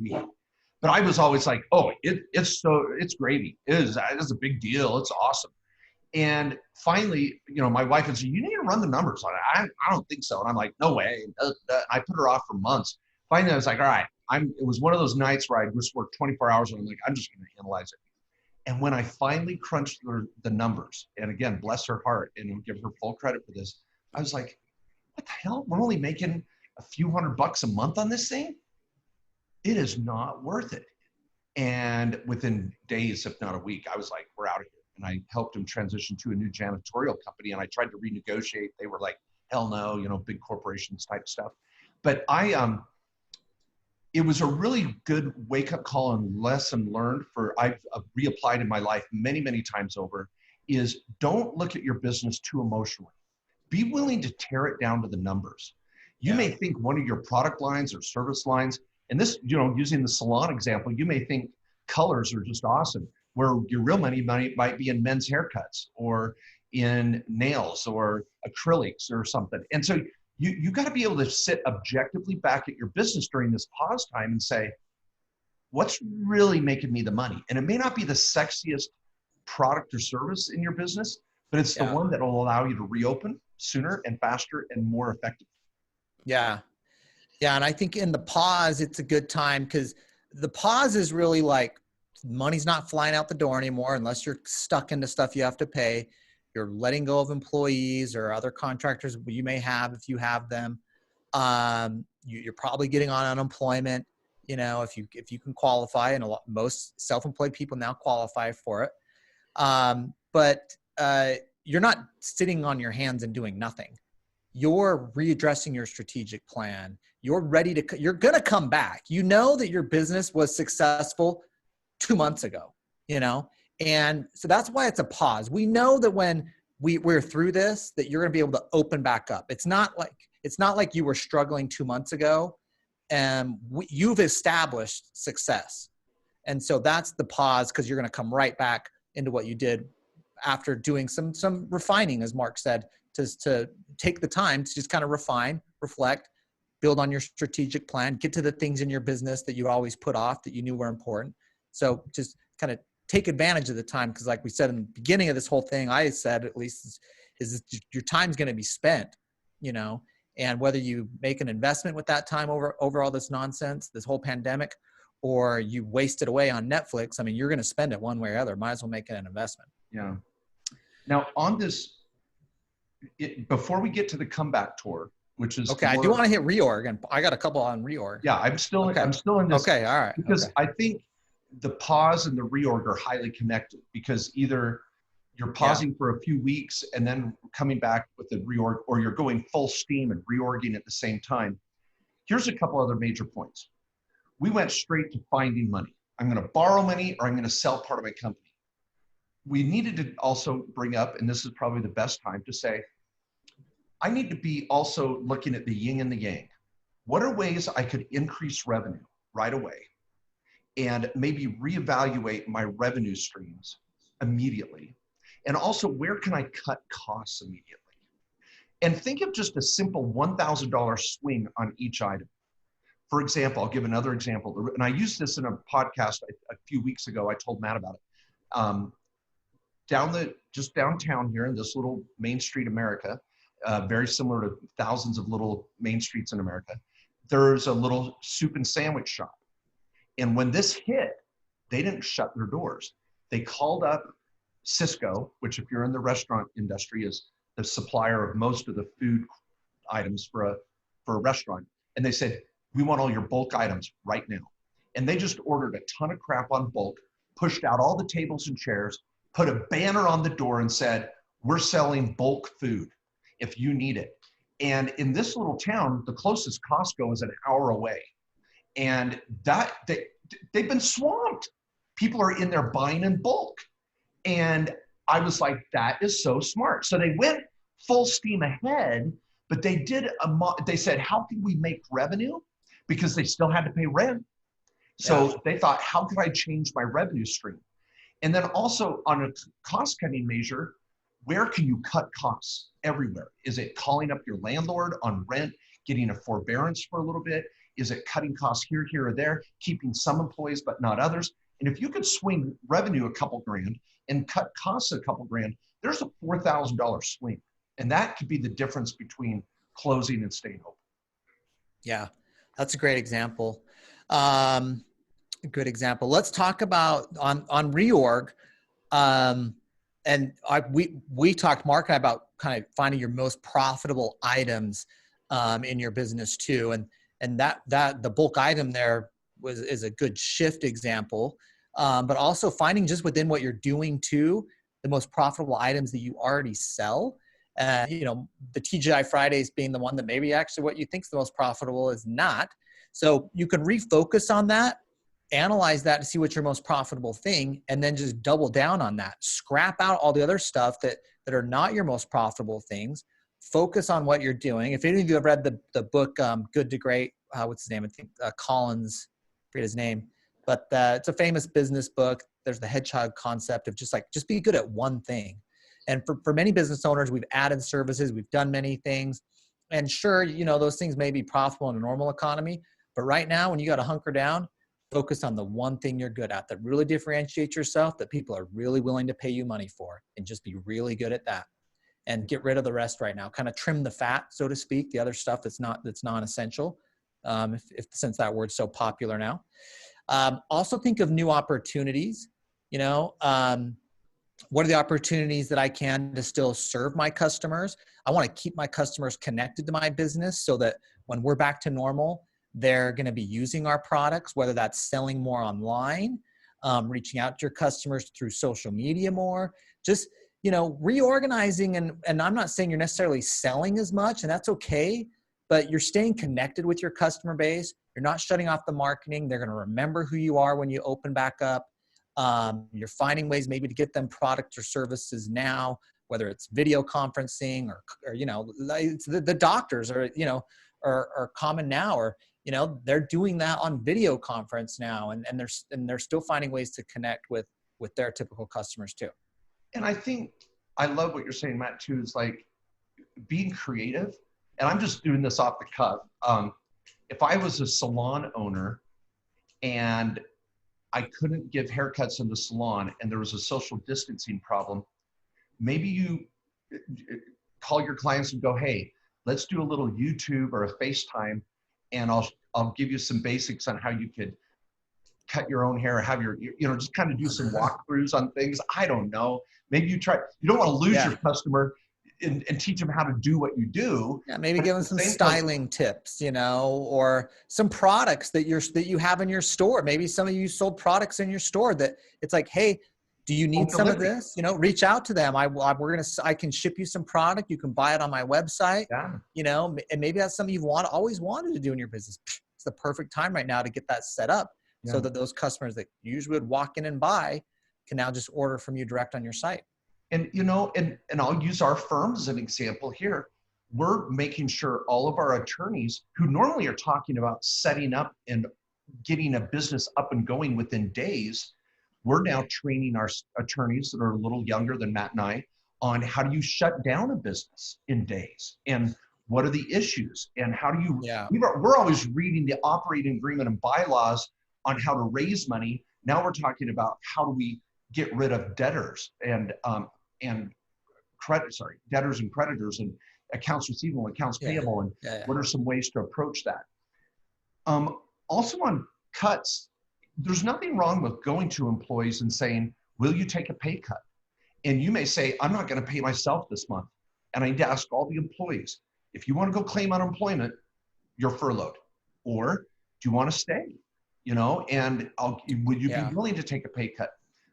But I was always like, oh, it's gravy. It is a big deal. It's awesome. And finally, you know, my wife would say, you need to run the numbers on it. I don't think so. And I'm like, no way. I put her off for months. Finally, I was like, all right. It was one of those nights where I just worked 24 hours and I'm like, I'm just going to analyze it. And when I finally crunched the numbers, and again, bless her heart, and I'll give her full credit for this, I was like, what the hell? We're only making a few $100 a month on this thing? It is not worth it. And within days, if not a week, I was like, we're out of here. And I helped him transition to a new janitorial company, and I tried to renegotiate. They were like, hell no, you know, big corporations type stuff. But it was a really good wake-up call and lesson learned I've reapplied in my life many, many times over, is don't look at your business too emotionally. Be willing to tear it down to the numbers. You may think one of your product lines or service lines, and this, you know, using the salon example, you may think colors are just awesome, where your real money might be in men's haircuts or in nails or acrylics or something. And so you got to be able to sit objectively back at your business during this pause time and say, what's really making me the money? And it may not be the sexiest product or service in your business, but it's the one that will allow you to reopen sooner and faster and more effectively. Yeah. Yeah. And I think in the pause, it's a good time, because the pause is really like, money's not flying out the door anymore unless you're stuck into stuff you have to pay. You're letting go of employees or other contractors you may have if you have them. You're probably getting on unemployment, you know, if you can qualify, and most self-employed people now qualify for it. But you're not sitting on your hands and doing nothing. You're readdressing your strategic plan. You're going to come back. You know that your business was successful 2 months ago, you know? And so that's why it's a pause. We know that when we're through this, that you're going to be able to open back up. It's not like you were struggling 2 months ago, and you've established success. And so that's the pause, because you're going to come right back into what you did after doing some refining, as Mark said, to take the time to just kind of refine, reflect, build on your strategic plan, get to the things in your business that you always put off that you knew were important. So just kind of take advantage of the time, because like we said in the beginning of this whole thing, I said at least is your time's going to be spent, you know, and whether you make an investment with that time over all this nonsense, this whole pandemic, or you waste it away on Netflix, I mean, you're going to spend it one way or other. Might as well make it an investment. Yeah. Now on this, before we get to the comeback tour, which is okay, I do want to hit reorg, and I got a couple on reorg. Yeah, I'm still in this. Okay, all right. Because I think the pause and the reorg are highly connected, because either you're pausing for a few weeks and then coming back with the reorg, or you're going full steam and reorging at the same time. Here's a couple other major points. We went straight to finding money. I'm going to borrow money, or I'm going to sell part of my company. We needed to also bring up, and this is probably the best time to say, I need to be also looking at the yin and the yang. What are ways I could increase revenue right away, and maybe reevaluate my revenue streams immediately? And also, where can I cut costs immediately? And think of just a simple $1,000 swing on each item. For example, I'll give another example. And I used this in a podcast a few weeks ago. I told Matt about it. Just downtown here in this little Main Street America, very similar to thousands of little main streets in America, there's a little soup and sandwich shop. And when this hit, They didn't shut their doors. They called up Cisco, which if you're in the restaurant industry is the supplier of most of the food items for a restaurant. And they said, we want all your bulk items right now. And they just ordered a ton of crap on bulk, pushed out all the tables and chairs, put a banner on the door and said, we're selling bulk food if you need it. And in this little town, the closest Costco is an hour away. And they've been swamped. People are in there buying in bulk. And I was like, that is so smart. So they went full steam ahead, but they they said, how can we make revenue? Because they still had to pay rent. So they thought, how could I change my revenue stream? And then also on a cost cutting measure, where can you cut costs? Everywhere. Is it calling up your landlord on rent, getting a forbearance for a little bit? Is it cutting costs here, or there, keeping some employees but not others? And if you could swing revenue a couple grand and cut costs a couple grand, there's a $4,000 swing. And that could be the difference between closing and staying open. Yeah, that's a great example. Good example. Let's talk about on reorg. And we talked, Mark and I, about kind of finding your most profitable items in your business too. And that the bulk item there is a good shift example. But also finding just within what you're doing too, the most profitable items that you already sell. The TGI Fridays being the one that maybe actually what you think is the most profitable is not. So you can refocus on that, analyze that to see what's your most profitable thing, and then just double down on that. Scrap out all the other stuff that are not your most profitable things. Focus on what you're doing. If any of you have read the book Good to Great, what's his name? I think Collins, I forget his name, but it's a famous business book. There's the hedgehog concept of just be good at one thing. And for many business owners, we've added services, we've done many things. And sure, those things may be profitable in a normal economy, but right now when you got to hunker down, focus on the one thing you're good at that really differentiates yourself, that people are really willing to pay you money for, and just be really good at that. And get rid of the rest right now. Kind of trim the fat, so to speak, the other stuff that's non-essential, since that word's so popular now. Also think of new opportunities. What are the opportunities that I can to still serve my customers? I want to keep my customers connected to my business so that when we're back to normal, they're going to be using our products, whether that's selling more online, reaching out to your customers through social media more, just, reorganizing. And I'm not saying you're necessarily selling as much, and that's okay, but you're staying connected with your customer base. You're not shutting off the marketing. They're going to remember who you are when you open back up. You're finding ways maybe to get them products or services now, whether it's video conferencing or it's the doctors are common now, or, they're doing that on video conference now, and they're still finding ways to connect with their typical customers too. And I think I love what you're saying, Matt, too, is like being creative. And I'm just doing this off the cuff. If I was a salon owner and I couldn't give haircuts in the salon and there was a social distancing problem, maybe you call your clients and go, hey, let's do a little YouTube or a FaceTime, and I'll give you some basics on how you could cut your own hair, have your, just kind of do some walkthroughs on things. I don't know. Maybe you don't want to lose your customer and teach them how to do what you do. Yeah, maybe give them some styling tips, or some products that you have in your store. Maybe some of you sold products in your store that it's like, hey, do you need some of this? Reach out to them. I can ship you some product. You can buy it on my website. Yeah. And maybe that's something you've always wanted to do in your business. It's the perfect time right now to get that set up, so that those customers that usually would walk in and buy can now just order from you direct on your site. And, and I'll use our firm as an example here. We're making sure all of our attorneys who normally are talking about setting up and getting a business up and going within days, we're now training our attorneys that are a little younger than Matt and I on how do you shut down a business in days, and what are the issues, and how do you, we're always reading the operating agreement and bylaws on how to raise money. Now we're talking about how do we get rid of debtors and debtors and creditors and accounts receivable, accounts payable, and what are some ways to approach that? Also on cuts, there's nothing wrong with going to employees and saying, will you take a pay cut? And you may say, I'm not going to pay myself this month. And I need to ask all the employees, if you want to go claim unemployment, you're furloughed. Or do you want to stay? You know, and would you be willing to take a pay cut?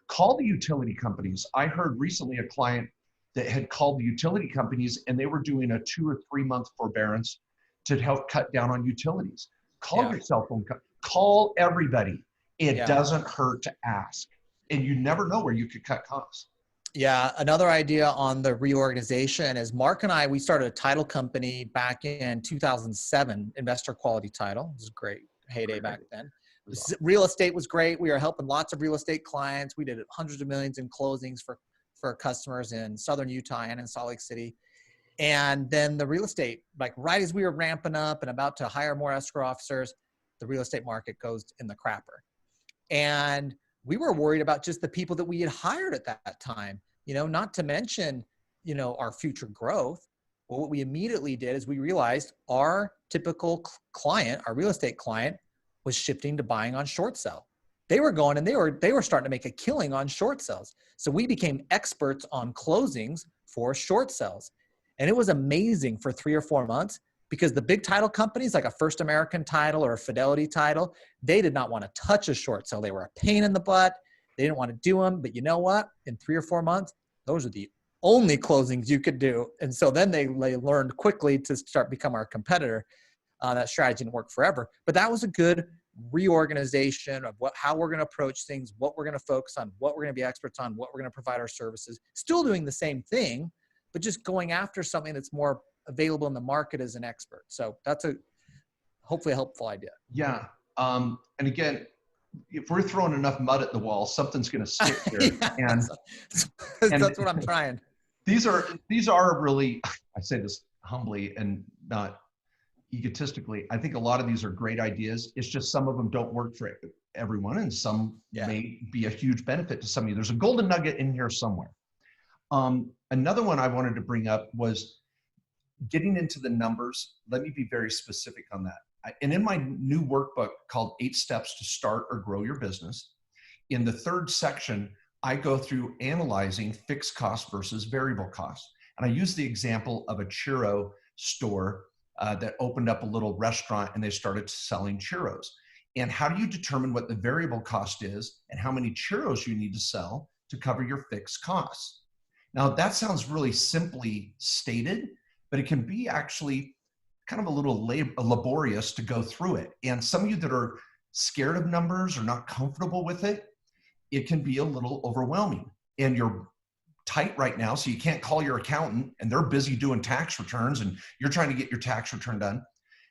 Call the utility companies. I heard recently a client that had called the utility companies and they were doing a 2 or 3 month forbearance to help cut down on utilities. Call your cell phone, call everybody. It doesn't hurt to ask. And you never know where you could cut costs. Yeah, another idea on the reorganization is Mark and I, we started a title company back in 2007, Investor Quality Title. It was a great heyday back then. Real estate was great. We were helping lots of real estate clients. We did hundreds of millions in closings for customers in Southern Utah and in Salt Lake City. And then the real estate, like right as we were ramping up and about to hire more escrow officers, the real estate market goes in the crapper. And we were worried about just the people that we had hired at that time, you know, not to mention, you know, our future growth. Well, what we immediately did is we realized our typical client, our real estate client, was shifting to buying on short sell. They were going and they were starting to make a killing on short sells. So we became experts on closings for short sells. And it was amazing for 3 or 4 months because the big title companies like a First American Title or a Fidelity Title, they did not want to touch a short sale. They were a pain in the butt. They didn't want to do them. But you know what? In 3 or 4 months, those are the only closings you could do. And so then they learned quickly to start become our competitor. That strategy didn't work forever. But that was a good reorganization of how we're going to approach things, what we're going to focus on, what we're going to be experts on, what we're going to provide our services. Still doing the same thing, but just going after something that's more available in the market as an expert. So that's hopefully a helpful idea. Yeah. And again, if we're throwing enough mud at the wall, something's going to stick there. and that's what I'm trying. These are really, I say this humbly and not egotistically, I think a lot of these are great ideas. It's just some of them don't work for everyone, and some may be a huge benefit to some of you. There's a golden nugget in here somewhere. Another one I wanted to bring up was getting into the numbers. Let me be very specific on that. And in my new workbook called 8 Steps to Start or Grow Your Business, in the 3rd section, I go through analyzing fixed costs versus variable costs. And I use the example of a churro store that opened up a little restaurant and they started selling churros. And how do you determine what the variable cost is and how many churros you need to sell to cover your fixed costs? Now that sounds really simply stated, but it can be actually kind of a little laborious to go through it. And some of you that are scared of numbers or not comfortable with it, it can be a little overwhelming. And you're tight right now, so you can't call your accountant and they're busy doing tax returns and you're trying to get your tax return done.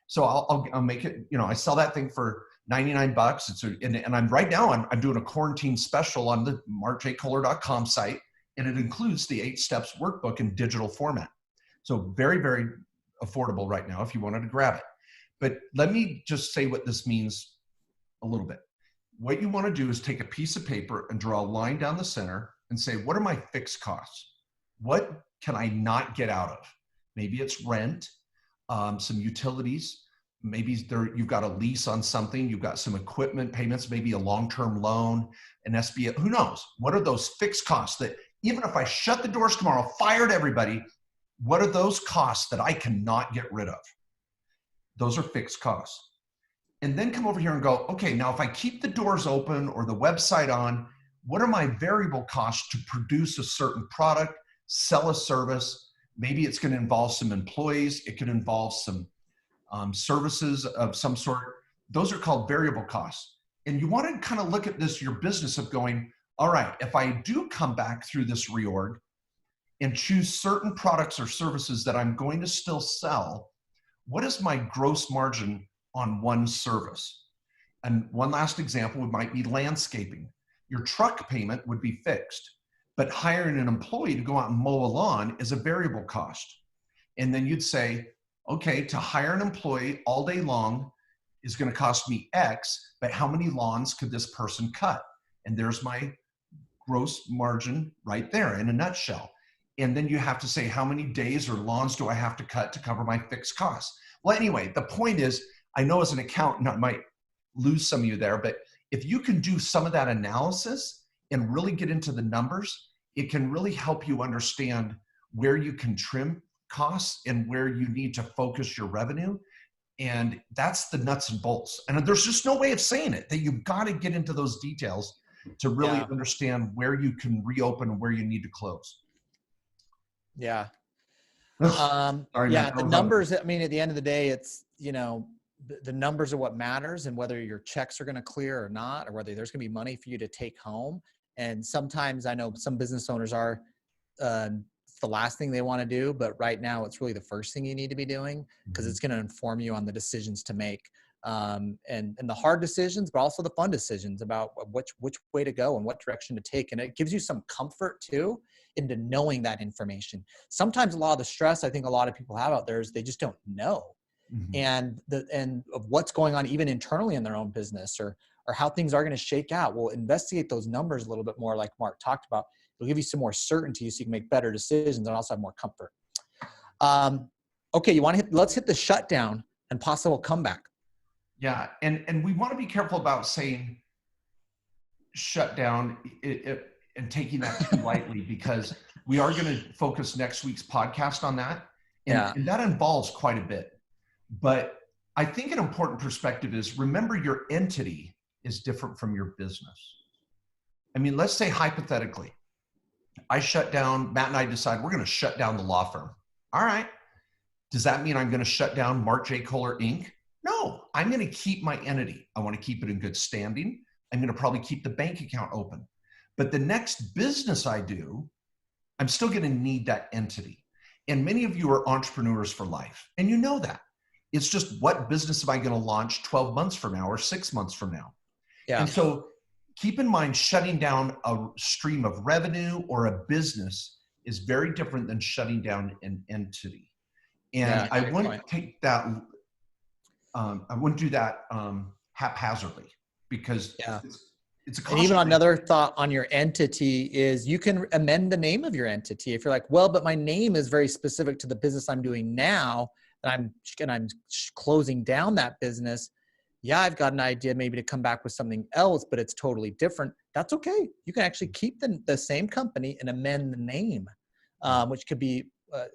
So I'll make it, you know, I sell that thing for $99. And I'm right now, I'm doing a quarantine special on the Markjkohler.com site, and it includes the 8 Steps workbook in digital format. So very, very affordable right now if you wanted to grab it. But let me just say what this means a little bit. What you want to do is take a piece of paper and draw a line down the center and say, what are my fixed costs? What can I not get out of? Maybe it's rent, some utilities. Maybe you've got a lease on something. You've got some equipment payments, maybe a long-term loan, an SBA. Who knows? What are those fixed costs that even if I shut the doors tomorrow, fired everybody, what are those costs that I cannot get rid of? Those are fixed costs. And then come over here and go, okay, now if I keep the doors open or the website on, what are my variable costs to produce a certain product, sell a service? Maybe it's going to involve some employees. It could involve some services of some sort. Those are called variable costs. And you want to kind of look at this, your business of going, all right, if I do come back through this reorg and choose certain products or services that I'm going to still sell, what is my gross margin on one service? And one last example might be landscaping. Your truck payment would be fixed, but hiring an employee to go out and mow a lawn is a variable cost. And then you'd say, okay, to hire an employee all day long is going to cost me X, but how many lawns could this person cut? And there's my gross margin right there in a nutshell. And then you have to say, how many days or lawns do I have to cut to cover my fixed costs? Well, anyway, the point is, I know as an accountant, I might lose some of you there, but if you can do some of that analysis and really get into the numbers, it can really help you understand where you can trim costs and where you need to focus your revenue. And that's the nuts and bolts. And there's just no way of saying it, that you've got to get into those details to really understand where you can reopen and where you need to close. Yeah. Sorry, yeah, the numbers, I mean, at the end of the day, it's, you know, the numbers are what matters, and whether your checks are going to clear or not, or whether there's going to be money for you to take home. And sometimes I know some business owners are, it's the last thing they want to do, but right now it's really the first thing you need to be doing, because it's going to inform you on the decisions to make, and the hard decisions, but also the fun decisions about which way to go and what direction to take. And it gives you some comfort too into knowing that information. Sometimes a lot of the stress I think a lot of people have out there is they just don't know. And of what's going on even internally in their own business, or how things are going to shake out. We'll investigate those numbers a little bit more, like Mark talked about. It'll give you some more certainty so you can make better decisions and also have more comfort. Okay, let's hit the shutdown and possible comeback. Yeah, and we want to be careful about saying shutdown and taking that too lightly, because we are going to focus next week's podcast on that. And that involves quite a bit. But I think an important perspective is, remember, your entity is different from your business. I mean, let's say hypothetically, I shut down, Matt and I decide we're going to shut down the law firm. All right. Does that mean I'm going to shut down Markjkohler Inc.? No, I'm going to keep my entity. I want to keep it in good standing. I'm going to probably keep the bank account open. But the next business I do, I'm still going to need that entity. And many of you are entrepreneurs for life, and you know that. It's just, what business am I going to launch 12 months from now or 6 months from now? Yeah. And so keep in mind, shutting down a stream of revenue or a business is very different than shutting down an entity. And I wouldn't take that, I wouldn't do that haphazardly, because it's a cost. And even another thought on your entity is, you can amend the name of your entity. If you're like, well, but my name is very specific to the business I'm doing now, and I'm closing down that business. Yeah, I've got an idea maybe to come back with something else, but it's totally different. That's okay. You can actually keep the same company and amend the name, which could be a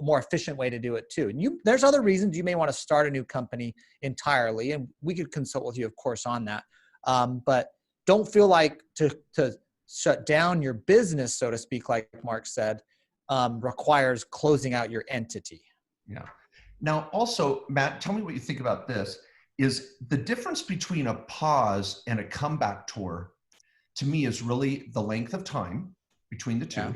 more efficient way to do it too. And there's other reasons you may want to start a new company entirely, and we could consult with you, of course, on that. But don't feel like to shut down your business, so to speak, like Mark said, requires closing out your entity. Yeah. Now, also, Matt, tell me what you think about this. Is the difference between a pause and a comeback tour, to me, is really the length of time between the two. Yeah.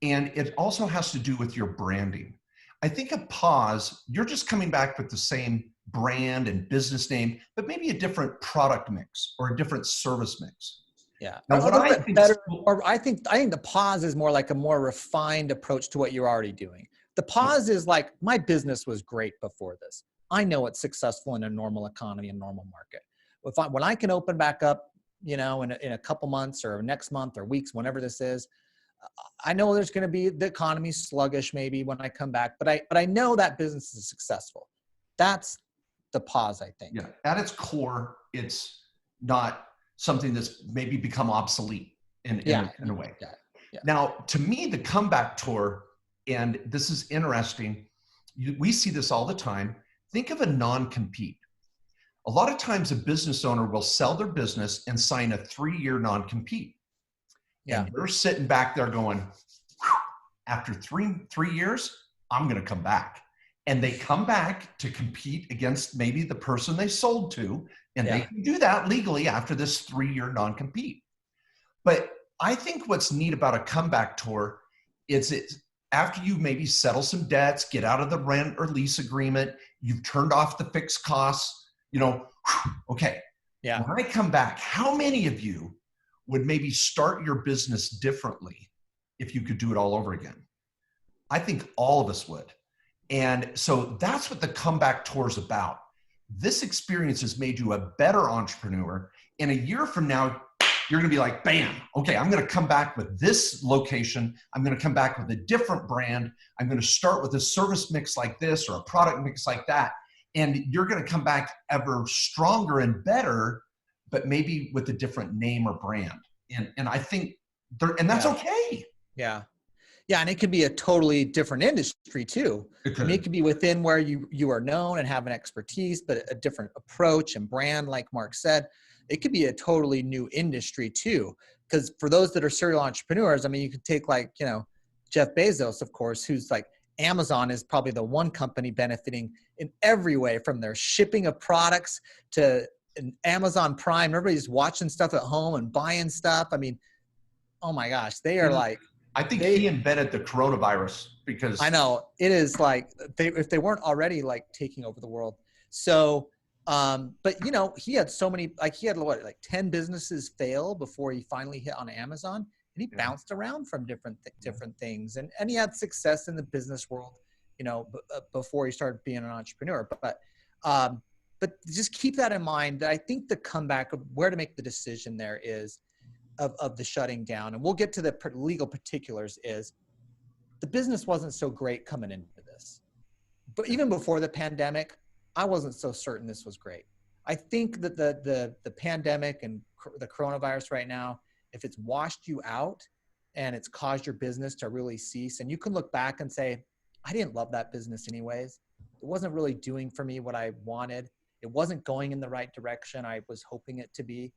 And it also has to do with your branding. I think a pause, you're just coming back with the same brand and business name, but maybe a different product mix or a different service mix. Yeah. Now, what I think better, or I think the pause is more like a more refined approach to what you're already doing. The pause is like, my business was great before this. I know it's successful in a normal economy and normal market. When I can open back up, in a couple months or next month or weeks, whenever this is, I know there's going to be, the economy's sluggish maybe when I come back, but I know that business is successful. That's the pause, I think. Yeah. At its core, it's not something that's maybe become obsolete in a way. Yeah. Yeah. Now, to me, the comeback tour, and this is interesting, we see this all the time. Think of a non-compete. A lot of times a business owner will sell their business and sign a 3-year non-compete. Yeah. And they're sitting back there going, after three years, I'm going to come back. And they come back to compete against maybe the person they sold to. And they can do that legally after this 3-year non-compete. But I think what's neat about a comeback tour is after you maybe settle some debts, get out of the rent or lease agreement, you've turned off the fixed costs, okay. Yeah. When I come back, how many of you would maybe start your business differently if you could do it all over again? I think all of us would. And so that's what the comeback tour is about. This experience has made you a better entrepreneur. And a year from now, you're going to be like, bam, okay, I'm going to come back with this location. I'm going to come back with a different brand. I'm going to start with a service mix like this or a product mix like that. And you're going to come back ever stronger and better. but maybe with a different name or brand. And I think and that's okay. Yeah. Yeah. And it could be a totally different industry too. I mean, it could be within where you are known and have an expertise, but a different approach and brand, like Mark said. It could be a totally new industry too. Because for those that are serial entrepreneurs, I mean, you could take like, Jeff Bezos, of course, who's like, Amazon is probably the one company benefiting in every way, from their shipping of products to Amazon Prime. Everybody's watching stuff at home and buying stuff. I mean, oh my gosh, they are like, I think he invented the coronavirus, because I know it is like, if they weren't already like taking over the world. So, but he had so many, like he had like 10 businesses fail before he finally hit on Amazon, and he bounced around from different things, and he had success in the business world, before he started being an entrepreneur. But just keep that in mind. I think the comeback of where to make the decision there is of the shutting down, and we'll get to the legal particulars, is the business wasn't so great coming into this. But even before the pandemic, I wasn't so certain this was great. I think that the pandemic and the coronavirus right now, if it's washed you out and it's caused your business to really cease, and you can look back and say, I didn't love that business anyways. It wasn't really doing for me what I wanted. It wasn't going in the right direction I was hoping it to be.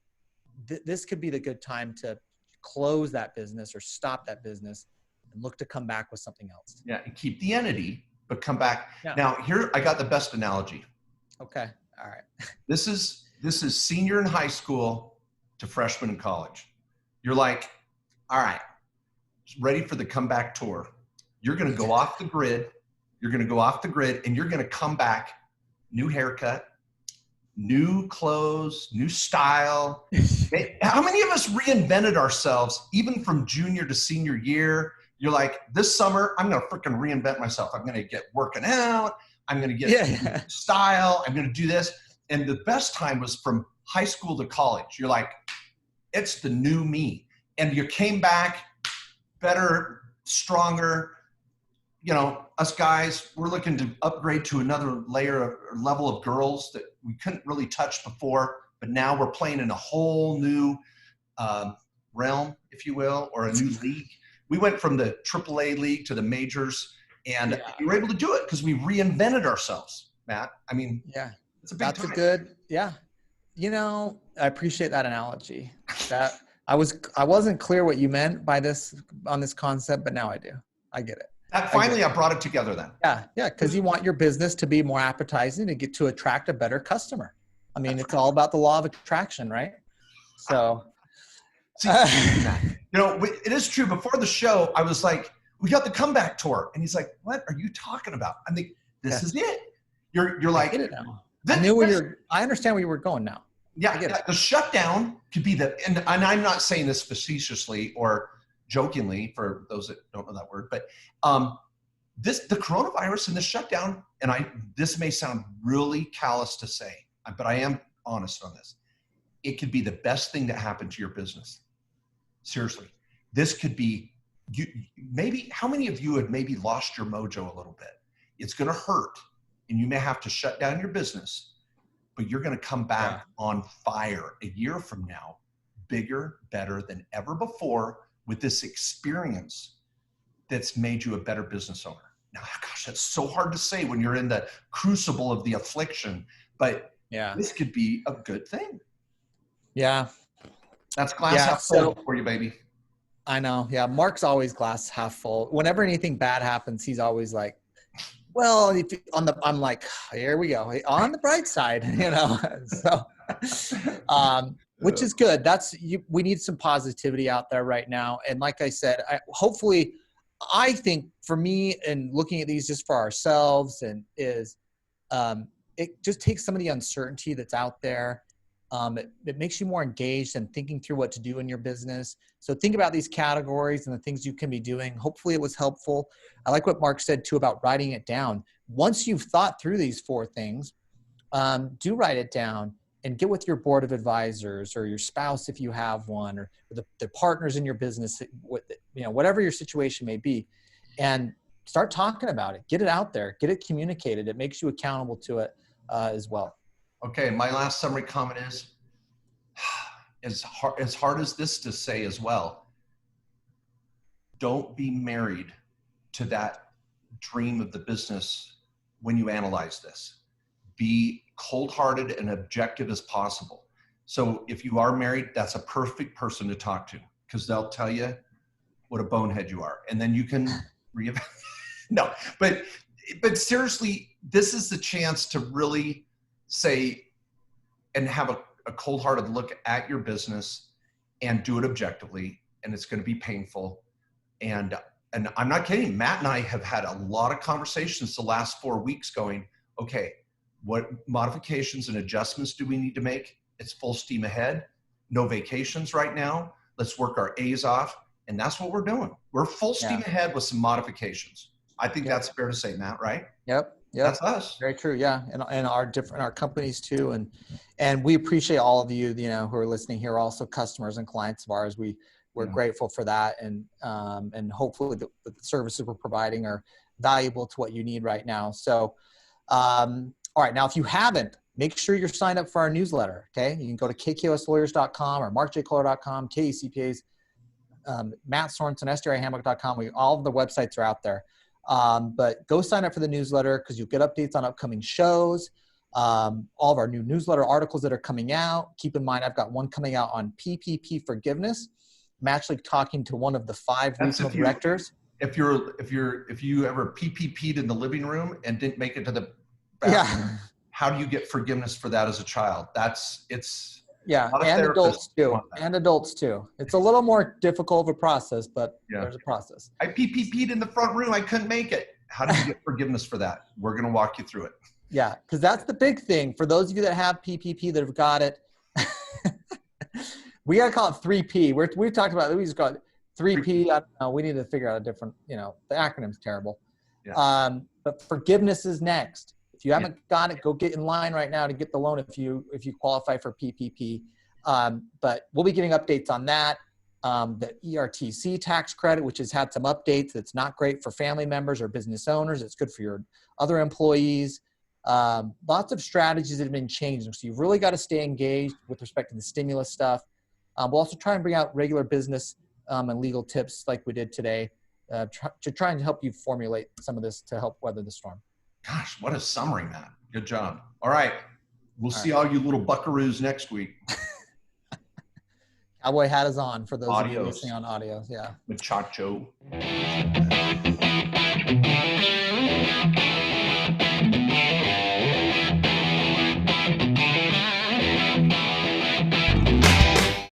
This could be the good time to close that business or stop that business and look to come back with something else. Yeah, and keep the entity, but come back. Yeah. Now, here I got the best analogy. Okay, all right. This is senior in high school to freshman in college. You're like, all right, ready for the comeback tour. You're going to go off the grid. You're going to go off the grid, and you're going to come back, new haircut, new clothes, new style. How many of us reinvented ourselves even from junior to senior year? You're like, this summer, I'm going to freaking reinvent myself. I'm going to get working out. I'm going to get style. I'm going to do this. And the best time was from high school to college. You're like, it's the new me. And you came back better, stronger. Us guys, we're looking to upgrade to another layer or level of girls that we couldn't really touch before, but now we're playing in a whole new realm, if you will, or a new league. We went from the AAA league to the majors, and we were able to do it because we reinvented ourselves, Matt. I mean, it's a big time. Good, I appreciate that analogy. That I wasn't clear what you meant by this on this concept, but now I do. I get it. Finally, I brought it together then. Yeah, because you want your business to be more appetizing and get to attract a better customer. I mean, it's all about the law of attraction, right? So, see, it is true. Before the show, I was like, "We got the comeback tour," and he's like, "What are you talking about?" I'm like, "This is it." You're like, I get it now. I understand where you were going now. Yeah, the shutdown could be and I'm not saying this facetiously or jokingly for those that don't know that word, but the coronavirus and the shutdown, and this may sound really callous to say, but I am honest on this. It could be the best thing that happened to your business. Seriously, this could be maybe. How many of you have maybe lost your mojo a little bit? It's going to hurt, and you may have to shut down your business, but you're going to come back on fire a year from now, bigger, better than ever before, with this experience that's made you a better business owner. Now, gosh, that's so hard to say when you're in the crucible of the affliction, but this could be a good thing. Yeah. That's glass half full for you, baby. I know. Yeah. Mark's always glass half full. Whenever anything bad happens, he's always like, well, I'm like, here we go. On the bright side, So, which is good. We need some positivity out there right now. And like I said, I think for me, and looking at these just for ourselves, and it just takes some of the uncertainty that's out there. It makes you more engaged and thinking through what to do in your business. So think about these categories and the things you can be doing. Hopefully it was helpful. I like what Mark said too about writing it down. Once you've thought through these 4 things, do write it down and get with your board of advisors or your spouse if you have one, or the partners in your business, whatever your situation may be, and start talking about it. Get it out there. Get it communicated. It makes you accountable to it as well. Okay, my last summary comment is, as hard as this to say as well, don't be married to that dream of the business when you analyze this. Be cold-hearted and objective as possible. So if you are married, that's a perfect person to talk to, because they'll tell you what a bonehead you are. And then you can no, but seriously, this is the chance to really say and have a cold-hearted look at your business and do it objectively. And it's going to be painful. And I'm not kidding. Matt and I have had a lot of conversations the last 4 weeks going, okay, what modifications and adjustments do we need to make? It's full steam ahead. No vacations right now. Let's work our A's off. And that's what we're doing. We're full steam ahead with some modifications. I think that's fair to say, Matt, right? Yep. That's us. Very true. Yeah. And our companies too. And we appreciate all of you, who are listening here, also customers and clients of ours. We're grateful for that. And hopefully the services we're providing are valuable to what you need right now. So, all right. Now, if you haven't, make sure you're signed up for our newsletter. Okay. You can go to KKOSlawyers.com or Markjkohler.com, KECPAs, Matt Sorensen, SDRAhammock.com. All of the websites are out there. But go sign up for the newsletter, because you'll get updates on upcoming shows, all of our new newsletter articles that are coming out. Keep in mind, I've got one coming out on PPP forgiveness. I'm actually talking to one of the 5 regional directors. If you ever PPP'd in the living room and didn't make it to the bathroom, how do you get forgiveness for that as a child? And adults too. It's a little more difficult of a process, but there's a process. I PPP'd in the front room. I couldn't make it. How do you get forgiveness for that? We're going to walk you through it. Yeah, because that's the big thing. For those of you that have PPP that have got it, we got to call it 3P. We've talked about it. We just got 3P. I don't know. We need to figure out a different, the acronym's terrible. Yeah. But forgiveness is next. If you haven't got it, go get in line right now to get the loan if you qualify for PPP. But we'll be getting updates on that. The ERTC tax credit, which has had some updates. It's not great for family members or business owners. It's good for your other employees. Lots of strategies that have been changing. So you've really got to stay engaged with respect to the stimulus stuff. We'll also try and bring out regular business and legal tips like we did today to try and help you formulate some of this to help weather the storm. Gosh, what a summary, Matt. Good job. All right. We'll see all you little buckaroos next week. Cowboy hat is on for those of you listening on audio. Yeah. Muchacho.